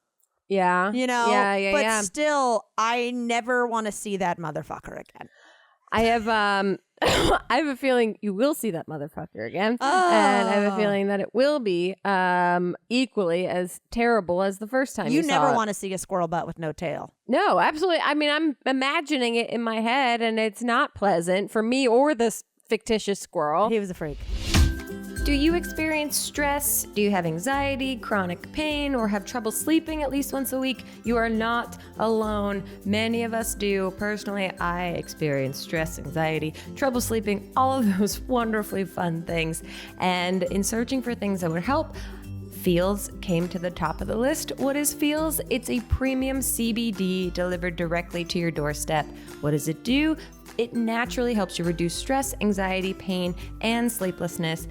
[SPEAKER 1] Yeah.
[SPEAKER 2] You know?
[SPEAKER 1] Yeah.
[SPEAKER 2] But still, I never want to see that motherfucker again.
[SPEAKER 1] I have I have a feeling you will see that motherfucker again. And I have a feeling that it will be equally as terrible as the first time you saw
[SPEAKER 2] never
[SPEAKER 1] it.
[SPEAKER 2] want to see a squirrel butt with no tail.
[SPEAKER 1] No, absolutely. I mean, I'm imagining it in my head, and it's not pleasant for me or this fictitious squirrel.
[SPEAKER 2] He was a freak.
[SPEAKER 1] Do you experience stress? Do you have anxiety, chronic pain, or have trouble sleeping at least once a week? You are not alone. Many of us do. Personally, I experience stress, anxiety, trouble sleeping, all of those wonderfully fun things. And in searching for things that would help, Feels came to the top of the list. What is Feels? It's a premium CBD delivered directly to your doorstep. What does it do? It naturally helps you reduce stress, anxiety, pain, and sleeplessness.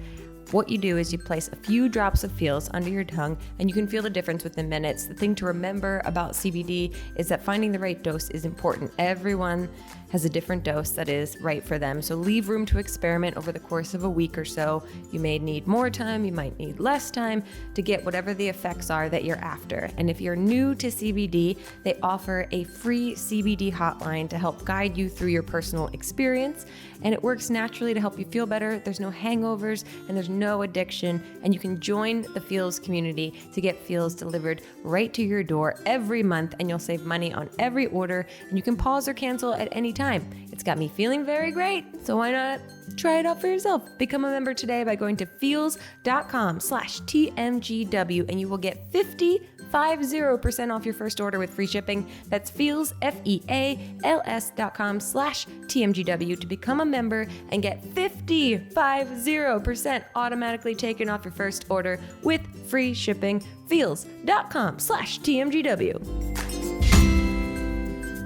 [SPEAKER 1] What you do is you place a few drops of Feels under your tongue, and you can feel the difference within minutes. The thing to remember about CBD is that finding the right dose is important. Everyone has a different dose that is right for them. So leave room to experiment over the course of a week or so. You may need more time, you might need less time to get whatever the effects are that you're after. And if you're new to CBD, they offer a free CBD hotline to help guide you through your personal experience. And it works naturally to help you feel better. There's no hangovers and there's no addiction. And you can join the Feels community to get Feels delivered right to your door every month, and you'll save money on every order, and you can pause or cancel at any time. It's got me feeling very great, so why not try it out for yourself? Become a member today by going to feels.com/TMGW, and you will get 50% off your first order with free shipping. That's Feels, FEALS.com/TMGW to become a member and get 50% automatically taken off your first order with free shipping. Feels.com/TMGW.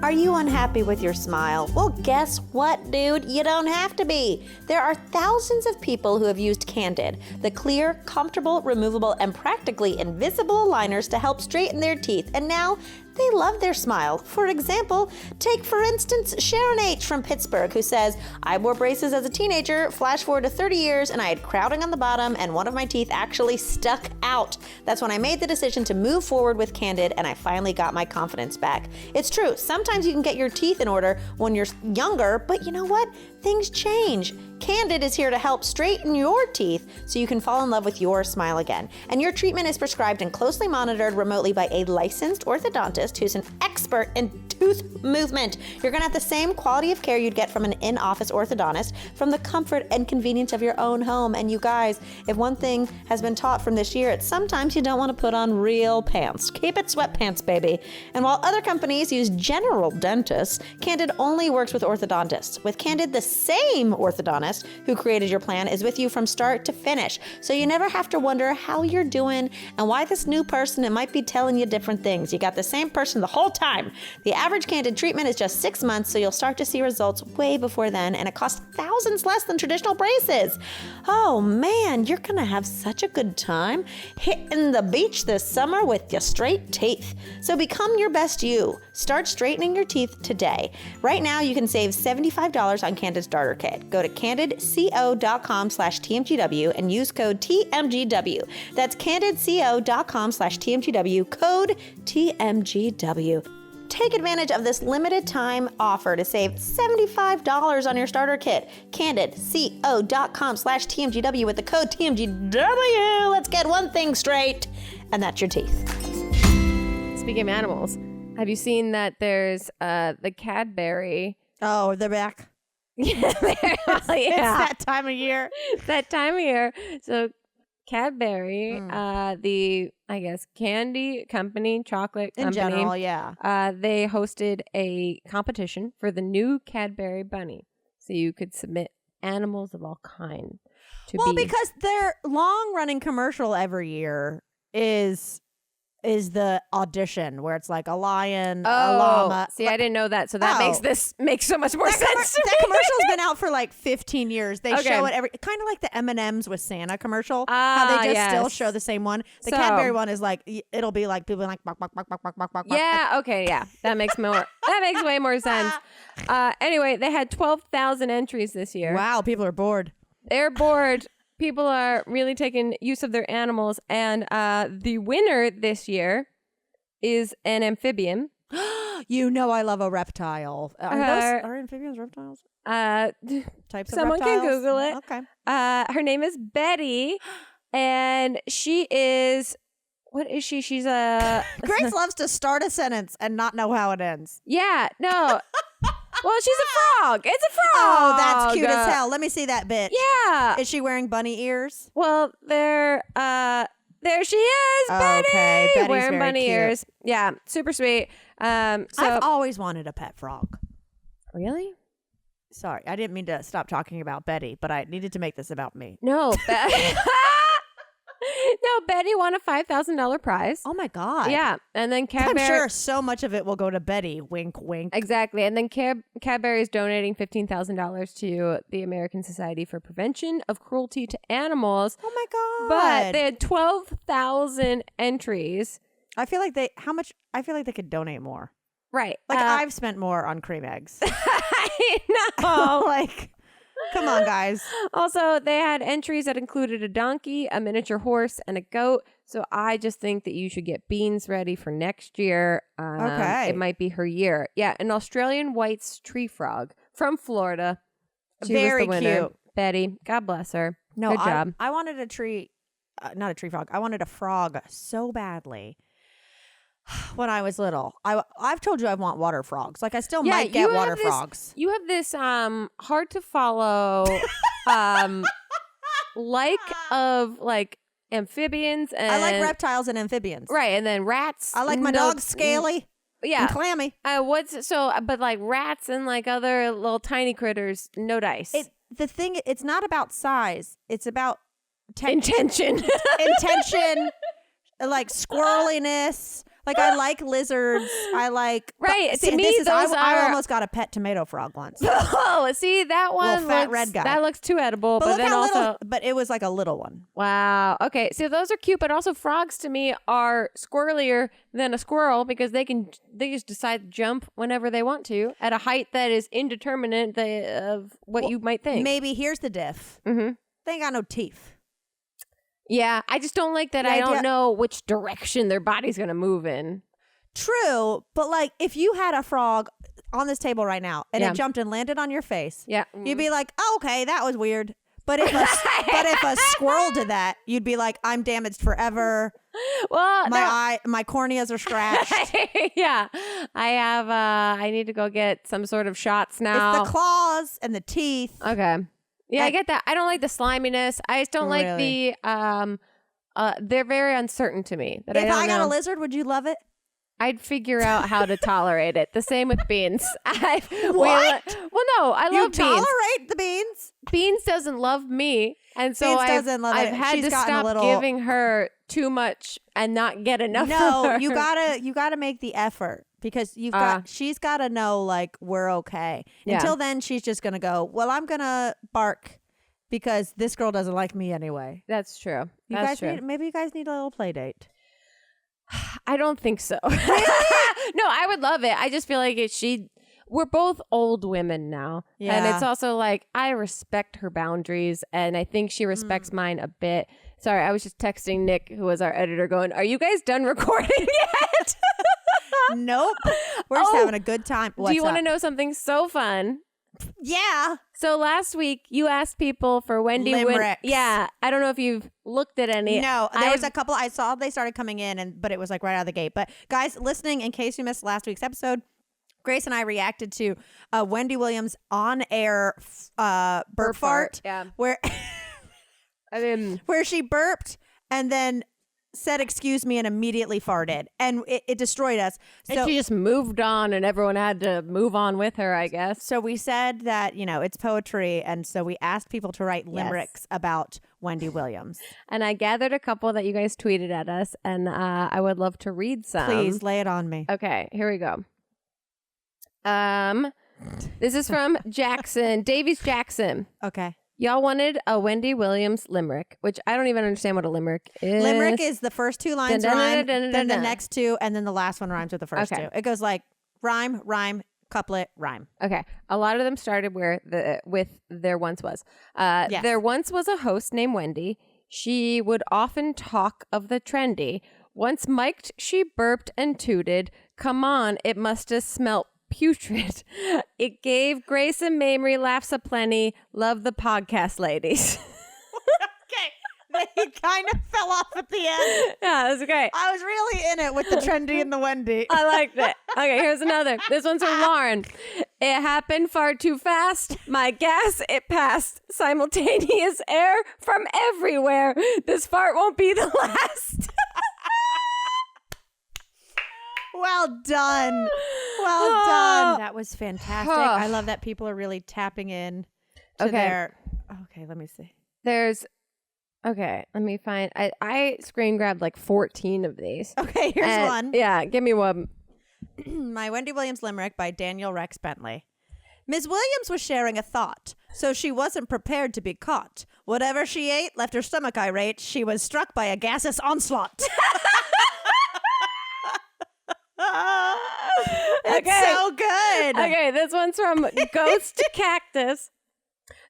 [SPEAKER 3] Are you unhappy with your smile? Well, guess what, dude? You don't have to be. There are thousands of people who have used Candid, the clear, comfortable, removable, and practically invisible aligners to help straighten their teeth. And now they love their smile. For example, take for instance Sharon H. from Pittsburgh, who says, I wore braces as a teenager, flash forward to 30 years, and I had crowding on the bottom, and one of my teeth actually stuck out. That's when I made the decision to move forward with Candid, and I finally got my confidence back. It's true, sometimes you can get your teeth in order when you're younger, but you know what? Things change. Candid is here to help straighten your teeth so you can fall in love with your smile again. And your treatment is prescribed and closely monitored remotely by a licensed orthodontist who's an expert in tooth movement. You're going to have the same quality of care you'd get from an in-office orthodontist from the comfort and convenience of your own home. And you guys, if one thing has been taught from this year, it's sometimes you don't want to put on real pants. Keep it sweatpants, baby. And while other companies use general dentists, Candid only works with orthodontists. With Candid, the same orthodontist who created your plan is with you from start to finish. So you never have to wonder how you're doing and why this new person, it might be telling you different things. You got the same person the whole time. The average Candid treatment is just 6 months, so you'll start to see results way before then, and it costs thousands less than traditional braces. Oh man, you're gonna have such a good time hitting the beach this summer with your straight teeth. So become your best you. Start straightening your teeth today. Right now, you can save $75 on Candid Starter Kit. Go to candidco.com/TMGW and use code TMGW. That's candidco.com/TMGW, code TMGW. Take advantage of this limited time offer to save $75 on your starter kit. Candidco.com/TMGW with the code TMGW. Let's get one thing straight, and that's your teeth.
[SPEAKER 1] Speaking of animals, have you seen that there's the Cadbury?
[SPEAKER 2] Oh, they're back.
[SPEAKER 1] Yeah,
[SPEAKER 2] It's that time of year.
[SPEAKER 1] That time of year. So Cadbury, the, I guess, candy company, chocolate company.
[SPEAKER 2] In general, yeah.
[SPEAKER 1] They hosted a competition for the new Cadbury bunny. So you could submit animals of all kinds to
[SPEAKER 2] Well,
[SPEAKER 1] be.
[SPEAKER 2] because their long-running commercial every year is the audition where it's like a lion, a llama.
[SPEAKER 1] See, I didn't know that. So that makes so much more sense to
[SPEAKER 2] That
[SPEAKER 1] me.
[SPEAKER 2] commercial's been out for like 15 years. They show it every, kind of like the M&M's with Santa commercial. How they just still show the same one. The Cadbury one is like, it'll be like people like, bok, bok, bok, bok, bok, bok, bok.
[SPEAKER 1] Yeah, okay, yeah. That makes way more sense. Anyway, they had 12,000 entries this year.
[SPEAKER 2] Wow, people are bored.
[SPEAKER 1] They're bored. People are really taking use of their animals. And the winner this year is an amphibian.
[SPEAKER 2] You know I love a reptile. Are amphibians reptiles? Types
[SPEAKER 1] someone
[SPEAKER 2] of reptiles?
[SPEAKER 1] can Google it.
[SPEAKER 2] Okay.
[SPEAKER 1] Her name is Betty. And she is... What is she? She's a...
[SPEAKER 2] Grace loves to start a sentence and not know how it ends.
[SPEAKER 1] Yeah, no. Well, she's a frog. It's a frog.
[SPEAKER 2] Oh, that's cute as hell. Let me see that bitch.
[SPEAKER 1] Yeah.
[SPEAKER 2] Is she wearing bunny ears?
[SPEAKER 1] Well, there she is, Betty.
[SPEAKER 2] Okay, Betty's
[SPEAKER 1] wearing
[SPEAKER 2] very
[SPEAKER 1] bunny
[SPEAKER 2] cute.
[SPEAKER 1] ears. Yeah, super sweet.
[SPEAKER 2] I've always wanted a pet frog.
[SPEAKER 1] Really?
[SPEAKER 2] Sorry, I didn't mean to stop talking about Betty, but I needed to make this about me.
[SPEAKER 1] No, no, Betty won a $5,000 prize.
[SPEAKER 2] Oh my God.
[SPEAKER 1] Yeah, and then Cadbury.
[SPEAKER 2] I'm sure so much of it will go to Betty. Wink, wink.
[SPEAKER 1] Exactly, and then Cadbury is donating $15,000 to the American Society for Prevention of Cruelty to Animals.
[SPEAKER 2] Oh my God.
[SPEAKER 1] But they had 12,000 entries.
[SPEAKER 2] I feel like they could donate more.
[SPEAKER 1] Right.
[SPEAKER 2] Like I've spent more on cream eggs.
[SPEAKER 1] I know.
[SPEAKER 2] Like, come on, guys.
[SPEAKER 1] Also, they had entries that included a donkey, a miniature horse, and a goat. So I just think that you should get Beans ready for next year.
[SPEAKER 2] Okay.
[SPEAKER 1] It might be her year. Yeah, an Australian white's tree frog from Florida. She
[SPEAKER 2] Very
[SPEAKER 1] was the winner.
[SPEAKER 2] cute.
[SPEAKER 1] Betty, God bless her.
[SPEAKER 2] No,
[SPEAKER 1] Good job.
[SPEAKER 2] I wanted not a tree frog. I wanted a frog so badly when I was little. I've told you I want water frogs. Like I still might get water frogs.
[SPEAKER 1] You have this hard to follow like amphibians and
[SPEAKER 2] I like reptiles and amphibians.
[SPEAKER 1] right, and then rats.
[SPEAKER 2] I like my dogs scaly and clammy.
[SPEAKER 1] But like rats and like other little tiny critters, no dice.
[SPEAKER 2] It's not about size. It's about
[SPEAKER 1] Intention.
[SPEAKER 2] intention, like squirreliness. Like, I like lizards. I like...
[SPEAKER 1] Right.
[SPEAKER 2] But, see,
[SPEAKER 1] to me,
[SPEAKER 2] I almost got a pet tomato frog once.
[SPEAKER 1] Oh, see, that one
[SPEAKER 2] little fat red guy.
[SPEAKER 1] That looks too edible. But
[SPEAKER 2] look
[SPEAKER 1] then
[SPEAKER 2] how
[SPEAKER 1] also...
[SPEAKER 2] little, but it was like a little one.
[SPEAKER 1] Wow. Okay. So those are cute, but also frogs to me are squirrelier than a squirrel because they just decide to jump whenever they want to at a height that is indeterminate of what you might think.
[SPEAKER 2] Maybe here's the diff.
[SPEAKER 1] Mm-hmm.
[SPEAKER 2] They ain't got no teeth.
[SPEAKER 1] Yeah, I just don't like that. I don't know which direction their body's going to move in.
[SPEAKER 2] True, but like if you had a frog on this table right now and it jumped and landed on your face, you'd be like, oh, okay, that was weird. But if a squirrel did that, you'd be like, I'm damaged forever.
[SPEAKER 1] Well,
[SPEAKER 2] my corneas are scratched.
[SPEAKER 1] Yeah, I need to go get some sort of shots now.
[SPEAKER 2] It's the claws and the teeth.
[SPEAKER 1] Okay. Yeah, I get that. I don't like the sliminess. I just don't like the they're very uncertain to me. If I got a
[SPEAKER 2] lizard, would you love it?
[SPEAKER 1] I'd figure out how to tolerate it. The same with beans.
[SPEAKER 2] What?
[SPEAKER 1] Well, no, I love beans.
[SPEAKER 2] You tolerate the beans?
[SPEAKER 1] Beans doesn't love me. And so I've had to stop giving her too much and not get enough.
[SPEAKER 2] No, you gotta make the effort. Because she's got to know, like, we're okay. Yeah. Until then, she's just going to go, well, I'm going to bark because this girl doesn't like me anyway.
[SPEAKER 1] That's true.
[SPEAKER 2] Maybe you guys need a little play date.
[SPEAKER 1] I don't think so. No, I would love it. I just feel like we're both old women now. Yeah. And it's also like, I respect her boundaries and I think she respects mine a bit. Sorry, I was just texting Nick, who was our editor, going, are you guys done recording yet?
[SPEAKER 2] Nope. We're just having a good time.
[SPEAKER 1] Do you want to know something so fun?
[SPEAKER 2] Yeah.
[SPEAKER 1] So last week you asked people for Wendy
[SPEAKER 2] Limericks.
[SPEAKER 1] Yeah. I don't know if you've looked at any.
[SPEAKER 2] No, there was a couple I saw they started coming in but it was like right out of the gate. But guys, listening, in case you missed last week's episode, Grace and I reacted to Wendy Williams on air burp fart.
[SPEAKER 1] Yeah.
[SPEAKER 2] Where she burped and then said excuse me and immediately farted and it destroyed us. So
[SPEAKER 1] and she just moved on and everyone had to move on with her, I guess.
[SPEAKER 2] So we said that, it's poetry, and so we asked people to write limericks about Wendy Williams.
[SPEAKER 1] And I gathered a couple that you guys tweeted at us, and I would love to read some.
[SPEAKER 2] Please lay it on me.
[SPEAKER 1] Okay, here we go. This is from Jackson, Davies Jackson.
[SPEAKER 2] Okay.
[SPEAKER 1] Y'all wanted a Wendy Williams limerick, which I don't even understand what a limerick is.
[SPEAKER 2] Limerick is the first two lines rhyme, then the next two, and then the last one rhymes with the first two. It goes like rhyme, rhyme, couplet, rhyme.
[SPEAKER 1] Okay. A lot of them started with there once was. Yes. There once was a host named Wendy. She would often talk of the trendy. Once mic'd, she burped and tooted. Come on, it must have smelt putrid. It gave Grace and Mamrie laughs aplenty. Love the podcast, ladies.
[SPEAKER 2] Okay. They kind of fell off at the end.
[SPEAKER 1] Yeah, that's great.
[SPEAKER 2] I was really in it with the trendy and the Wendy.
[SPEAKER 1] I liked it. Okay, here's another. This one's from Lauren. It happened far too fast. My gas, it passed. Simultaneous air from everywhere. This fart won't be the last.
[SPEAKER 2] Well done. Well done. That was fantastic. I love that people are really tapping in to their... Okay, let me see.
[SPEAKER 1] Okay, let me find... I screen grabbed like 14 of these.
[SPEAKER 2] Okay, here's one.
[SPEAKER 1] Yeah, give me one.
[SPEAKER 2] My Wendy Williams limerick by Daniel Rex Bentley. Ms. Williams was sharing a thought, so she wasn't prepared to be caught. Whatever she ate left her stomach irate. She was struck by a gaseous onslaught. It's so good.
[SPEAKER 1] Okay, this one's from Ghost Cactus.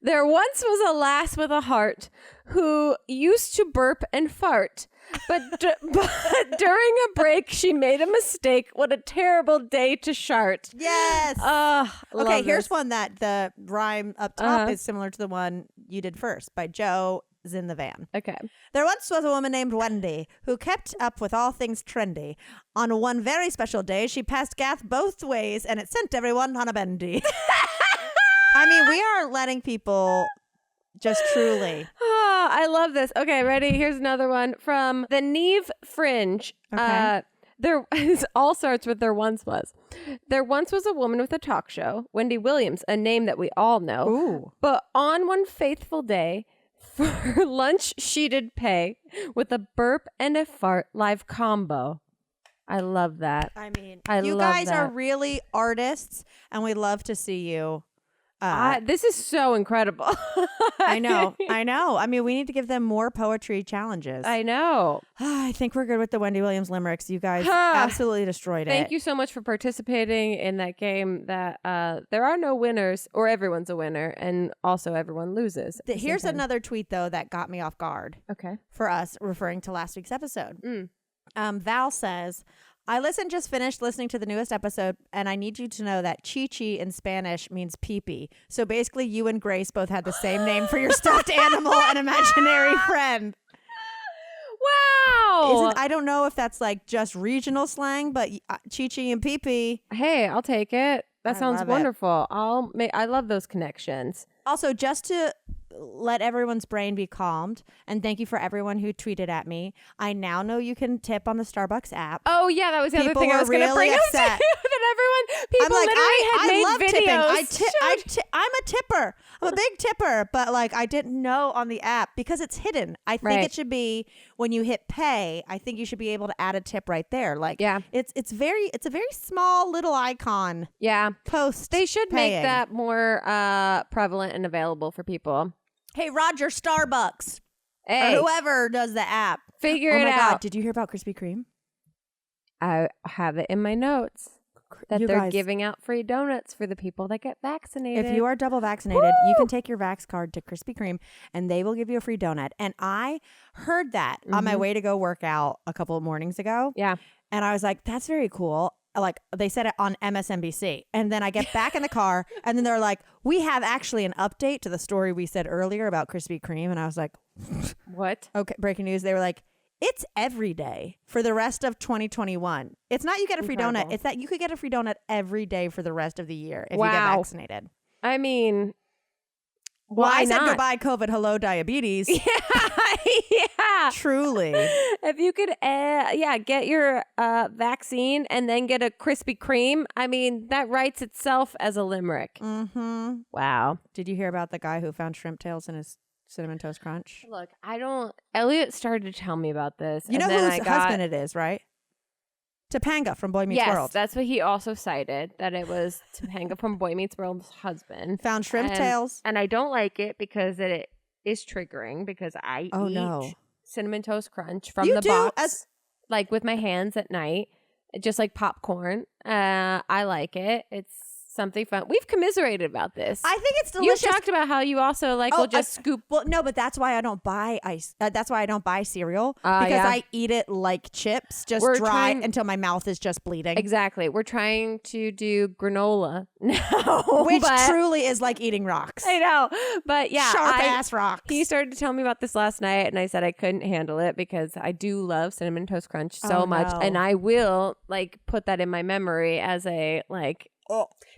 [SPEAKER 1] There once was a lass with a heart who used to burp and fart, but during a break she made a mistake. What a terrible day to shart.
[SPEAKER 2] Yes.
[SPEAKER 1] Okay,
[SPEAKER 2] here's one that the rhyme up top is similar to the one you did first by Joe in the van.
[SPEAKER 1] Okay.
[SPEAKER 2] There once was a woman named Wendy who kept up with all things trendy. On one very special day, she passed Gath both ways and it sent everyone on a bendy. I mean, we are letting people just truly.
[SPEAKER 1] Oh, I love this. Okay, ready? Here's another one from the Neve Fringe.
[SPEAKER 2] Okay.
[SPEAKER 1] This all starts with there once was. There once was a woman with a talk show, Wendy Williams, a name that we all know.
[SPEAKER 2] Ooh.
[SPEAKER 1] But on one faithful day, for lunch, she did pay with a burp and a fart live combo. I love that.
[SPEAKER 2] I mean,
[SPEAKER 1] I
[SPEAKER 2] you
[SPEAKER 1] love
[SPEAKER 2] guys are
[SPEAKER 1] that.
[SPEAKER 2] really artists, and we love to see you.
[SPEAKER 1] This is so incredible.
[SPEAKER 2] I know. I mean, we need to give them more poetry challenges.
[SPEAKER 1] I know.
[SPEAKER 2] I think we're good with the Wendy Williams limericks. You guys absolutely destroyed it.
[SPEAKER 1] Thank you so much for participating in that game that there are no winners, or everyone's a winner, and also everyone loses.
[SPEAKER 2] Here's another tweet, though, that got me off guard.
[SPEAKER 1] Okay.
[SPEAKER 2] For us, referring to last week's episode.
[SPEAKER 1] Mm.
[SPEAKER 2] Val says, I just finished listening to the newest episode, and I need you to know that Chi-Chi in Spanish means pee-pee. So basically, you and Grace both had the same name for your stuffed animal and imaginary friend.
[SPEAKER 1] Wow.
[SPEAKER 2] I don't know if that's like just regional slang, but Chi-Chi and pee-pee.
[SPEAKER 1] Hey, I'll take it. That sounds
[SPEAKER 2] love it.
[SPEAKER 1] wonderful. I love those connections.
[SPEAKER 2] Also, just to let everyone's brain be calmed, and thank you for everyone who tweeted at me. I now know you can tip on the Starbucks app.
[SPEAKER 1] Oh yeah, that was the other
[SPEAKER 2] People
[SPEAKER 1] thing I
[SPEAKER 2] were
[SPEAKER 1] was going to bring
[SPEAKER 2] really
[SPEAKER 1] up to you.
[SPEAKER 2] upset.
[SPEAKER 1] That people
[SPEAKER 2] I'm like,
[SPEAKER 1] literally had made
[SPEAKER 2] love
[SPEAKER 1] videos.
[SPEAKER 2] tipping. I'm a tipper. I'm a big tipper, but like I didn't know on the app because it's hidden. I think it should be when you hit pay. I think you should be able to add a tip right there. Like,
[SPEAKER 1] yeah,
[SPEAKER 2] it's a very small little icon.
[SPEAKER 1] Yeah,
[SPEAKER 2] post.
[SPEAKER 1] They should
[SPEAKER 2] paying.
[SPEAKER 1] make that more prevalent and available for people.
[SPEAKER 2] Hey, Roger Starbucks,
[SPEAKER 1] Hey,
[SPEAKER 2] or whoever does the app,
[SPEAKER 1] figure
[SPEAKER 2] oh
[SPEAKER 1] it
[SPEAKER 2] my
[SPEAKER 1] out.
[SPEAKER 2] God, did you hear about Krispy Kreme?
[SPEAKER 1] I have it in my notes that
[SPEAKER 2] You
[SPEAKER 1] they're
[SPEAKER 2] guys-
[SPEAKER 1] giving out free donuts for the people that get vaccinated.
[SPEAKER 2] If you are double vaccinated, you can take your Vax card to Krispy Kreme and they will give you a free donut. And I heard that on my way to go work out a couple of mornings ago.
[SPEAKER 1] Yeah.
[SPEAKER 2] And I was like, that's very cool. Like they said it on MSNBC. And then I get back in the car and then they're like, we have actually an update to the story we said earlier about Krispy Kreme. And I was like,
[SPEAKER 1] What?
[SPEAKER 2] okay, breaking news. They were like, it's every day for the rest of 2021. It's not you get a free donut. It's that you could get a free donut every day for the rest of the year if you get vaccinated.
[SPEAKER 1] I mean,
[SPEAKER 2] Well,
[SPEAKER 1] why
[SPEAKER 2] I said
[SPEAKER 1] not?
[SPEAKER 2] goodbye, COVID. Hello, diabetes.
[SPEAKER 1] Yeah.
[SPEAKER 2] Truly.
[SPEAKER 1] If you could, get your vaccine and then get a Krispy Kreme, I mean, that writes itself as a limerick.
[SPEAKER 2] Mm-hmm.
[SPEAKER 1] Wow.
[SPEAKER 2] Did you hear about the guy who found shrimp tails in his Cinnamon Toast Crunch?
[SPEAKER 1] Look, Elliot started to tell me about this.
[SPEAKER 2] You know whose husband it is, right? Topanga from Boy Meets World.
[SPEAKER 1] Yes, that's what he also cited, that it was Topanga from Boy Meets World's husband.
[SPEAKER 2] Found shrimp tails.
[SPEAKER 1] And I don't like it because it is triggering because I eat Cinnamon Toast Crunch from the box, like with my hands at night, just like popcorn. I like it. It's something fun. We've commiserated about this.
[SPEAKER 2] I think it's delicious.
[SPEAKER 1] You talked about how you also will just scoop.
[SPEAKER 2] Well, no, but that's why I don't buy ice. That's why I don't buy cereal because
[SPEAKER 1] yeah.
[SPEAKER 2] I eat it like chips, just dry until my mouth is just bleeding.
[SPEAKER 1] Exactly. We're trying to do granola now,
[SPEAKER 2] which truly is like eating rocks.
[SPEAKER 1] I know, but yeah,
[SPEAKER 2] sharp ass rocks.
[SPEAKER 1] He started to tell me about this last night, and I said I couldn't handle it because I do love Cinnamon Toast Crunch so much, and I will put that in my memory as a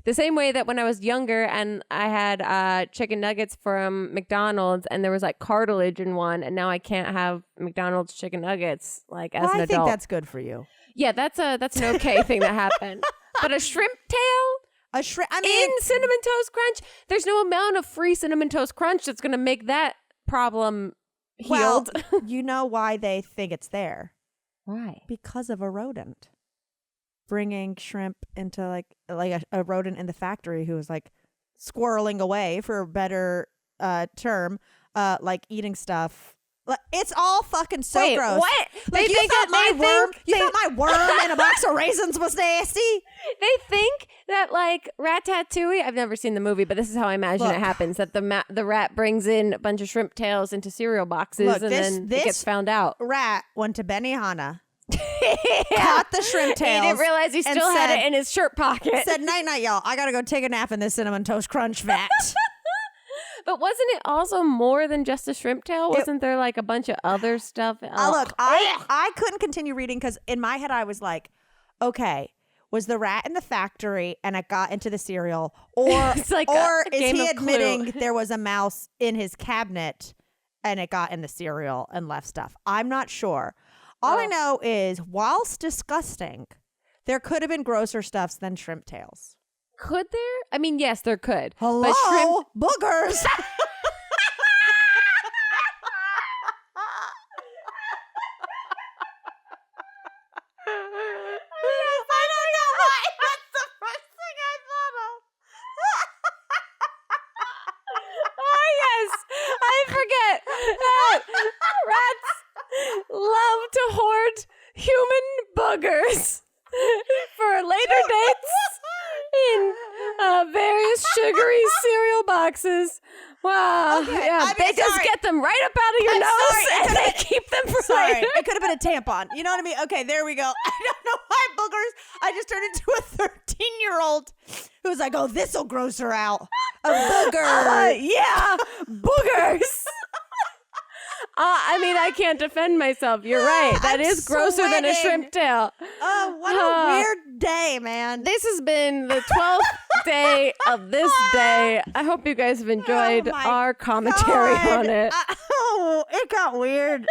[SPEAKER 1] the same way that when I was younger and I had chicken nuggets from McDonald's and there was cartilage in one, and now I can't have McDonald's chicken nuggets as an adult.
[SPEAKER 2] I think that's good for you.
[SPEAKER 1] Yeah, that's an okay thing that happened. But a shrimp tail? In Cinnamon Toast Crunch? There's no amount of free Cinnamon Toast Crunch that's going to make that problem healed.
[SPEAKER 2] Well, you know why they think it's there?
[SPEAKER 1] Why?
[SPEAKER 2] Because of a rodent. Bringing shrimp into a rodent in the factory who was squirreling away, for a better term, eating stuff. It's all fucking so
[SPEAKER 1] Wait,
[SPEAKER 2] gross.
[SPEAKER 1] What?
[SPEAKER 2] You thought my worm in a box of raisins was nasty?
[SPEAKER 1] They think that Ratatouille. I've never seen the movie, but this is how I imagine it happens. That the rat brings in a bunch of shrimp tails into cereal boxes, then it gets found out.
[SPEAKER 2] Rat went to Benihana. Caught the shrimp tails.
[SPEAKER 1] He didn't realize he still had it in his shirt pocket.
[SPEAKER 2] Said, night, y'all. I got to go take a nap in this Cinnamon Toast Crunch vat.
[SPEAKER 1] But wasn't it also more than just a shrimp tail? Wasn't there a bunch of other stuff?
[SPEAKER 2] Look, I couldn't continue reading because in my head I was like, okay, was the rat in the factory and it got into the cereal? Or, is he admitting there was a mouse in his cabinet and it got in the cereal and left stuff? I'm not sure. All I know is, whilst disgusting, there could have been grosser stuffs than shrimp tails.
[SPEAKER 1] Could there? I mean, yes, there could.
[SPEAKER 2] Hello,
[SPEAKER 1] but shrimp
[SPEAKER 2] boogers.
[SPEAKER 1] for later dates in various sugary cereal boxes. Wow.
[SPEAKER 2] Okay,
[SPEAKER 1] Yeah,
[SPEAKER 2] I mean,
[SPEAKER 1] they just
[SPEAKER 2] sorry.
[SPEAKER 1] get them right up out of your
[SPEAKER 2] I'm
[SPEAKER 1] nose
[SPEAKER 2] sorry, it
[SPEAKER 1] and
[SPEAKER 2] could've
[SPEAKER 1] they
[SPEAKER 2] been-
[SPEAKER 1] keep them for
[SPEAKER 2] Sorry,
[SPEAKER 1] later.
[SPEAKER 2] it could have been a tampon. You know what I mean? Okay, there we go. I don't know why boogers. I just turned into a 13-year-old who's like, oh, this'll gross her out. A booger.
[SPEAKER 1] Yeah, boogers. I mean, I can't defend myself. You're right. That
[SPEAKER 2] I'm
[SPEAKER 1] is grosser than a
[SPEAKER 2] sweating.
[SPEAKER 1] shrimp tail.
[SPEAKER 2] Oh, what a weird day, man.
[SPEAKER 1] This has been the 12th day of this day. I hope you guys have enjoyed
[SPEAKER 2] Oh my
[SPEAKER 1] our commentary
[SPEAKER 2] God.
[SPEAKER 1] on it.
[SPEAKER 2] Oh, it got weird.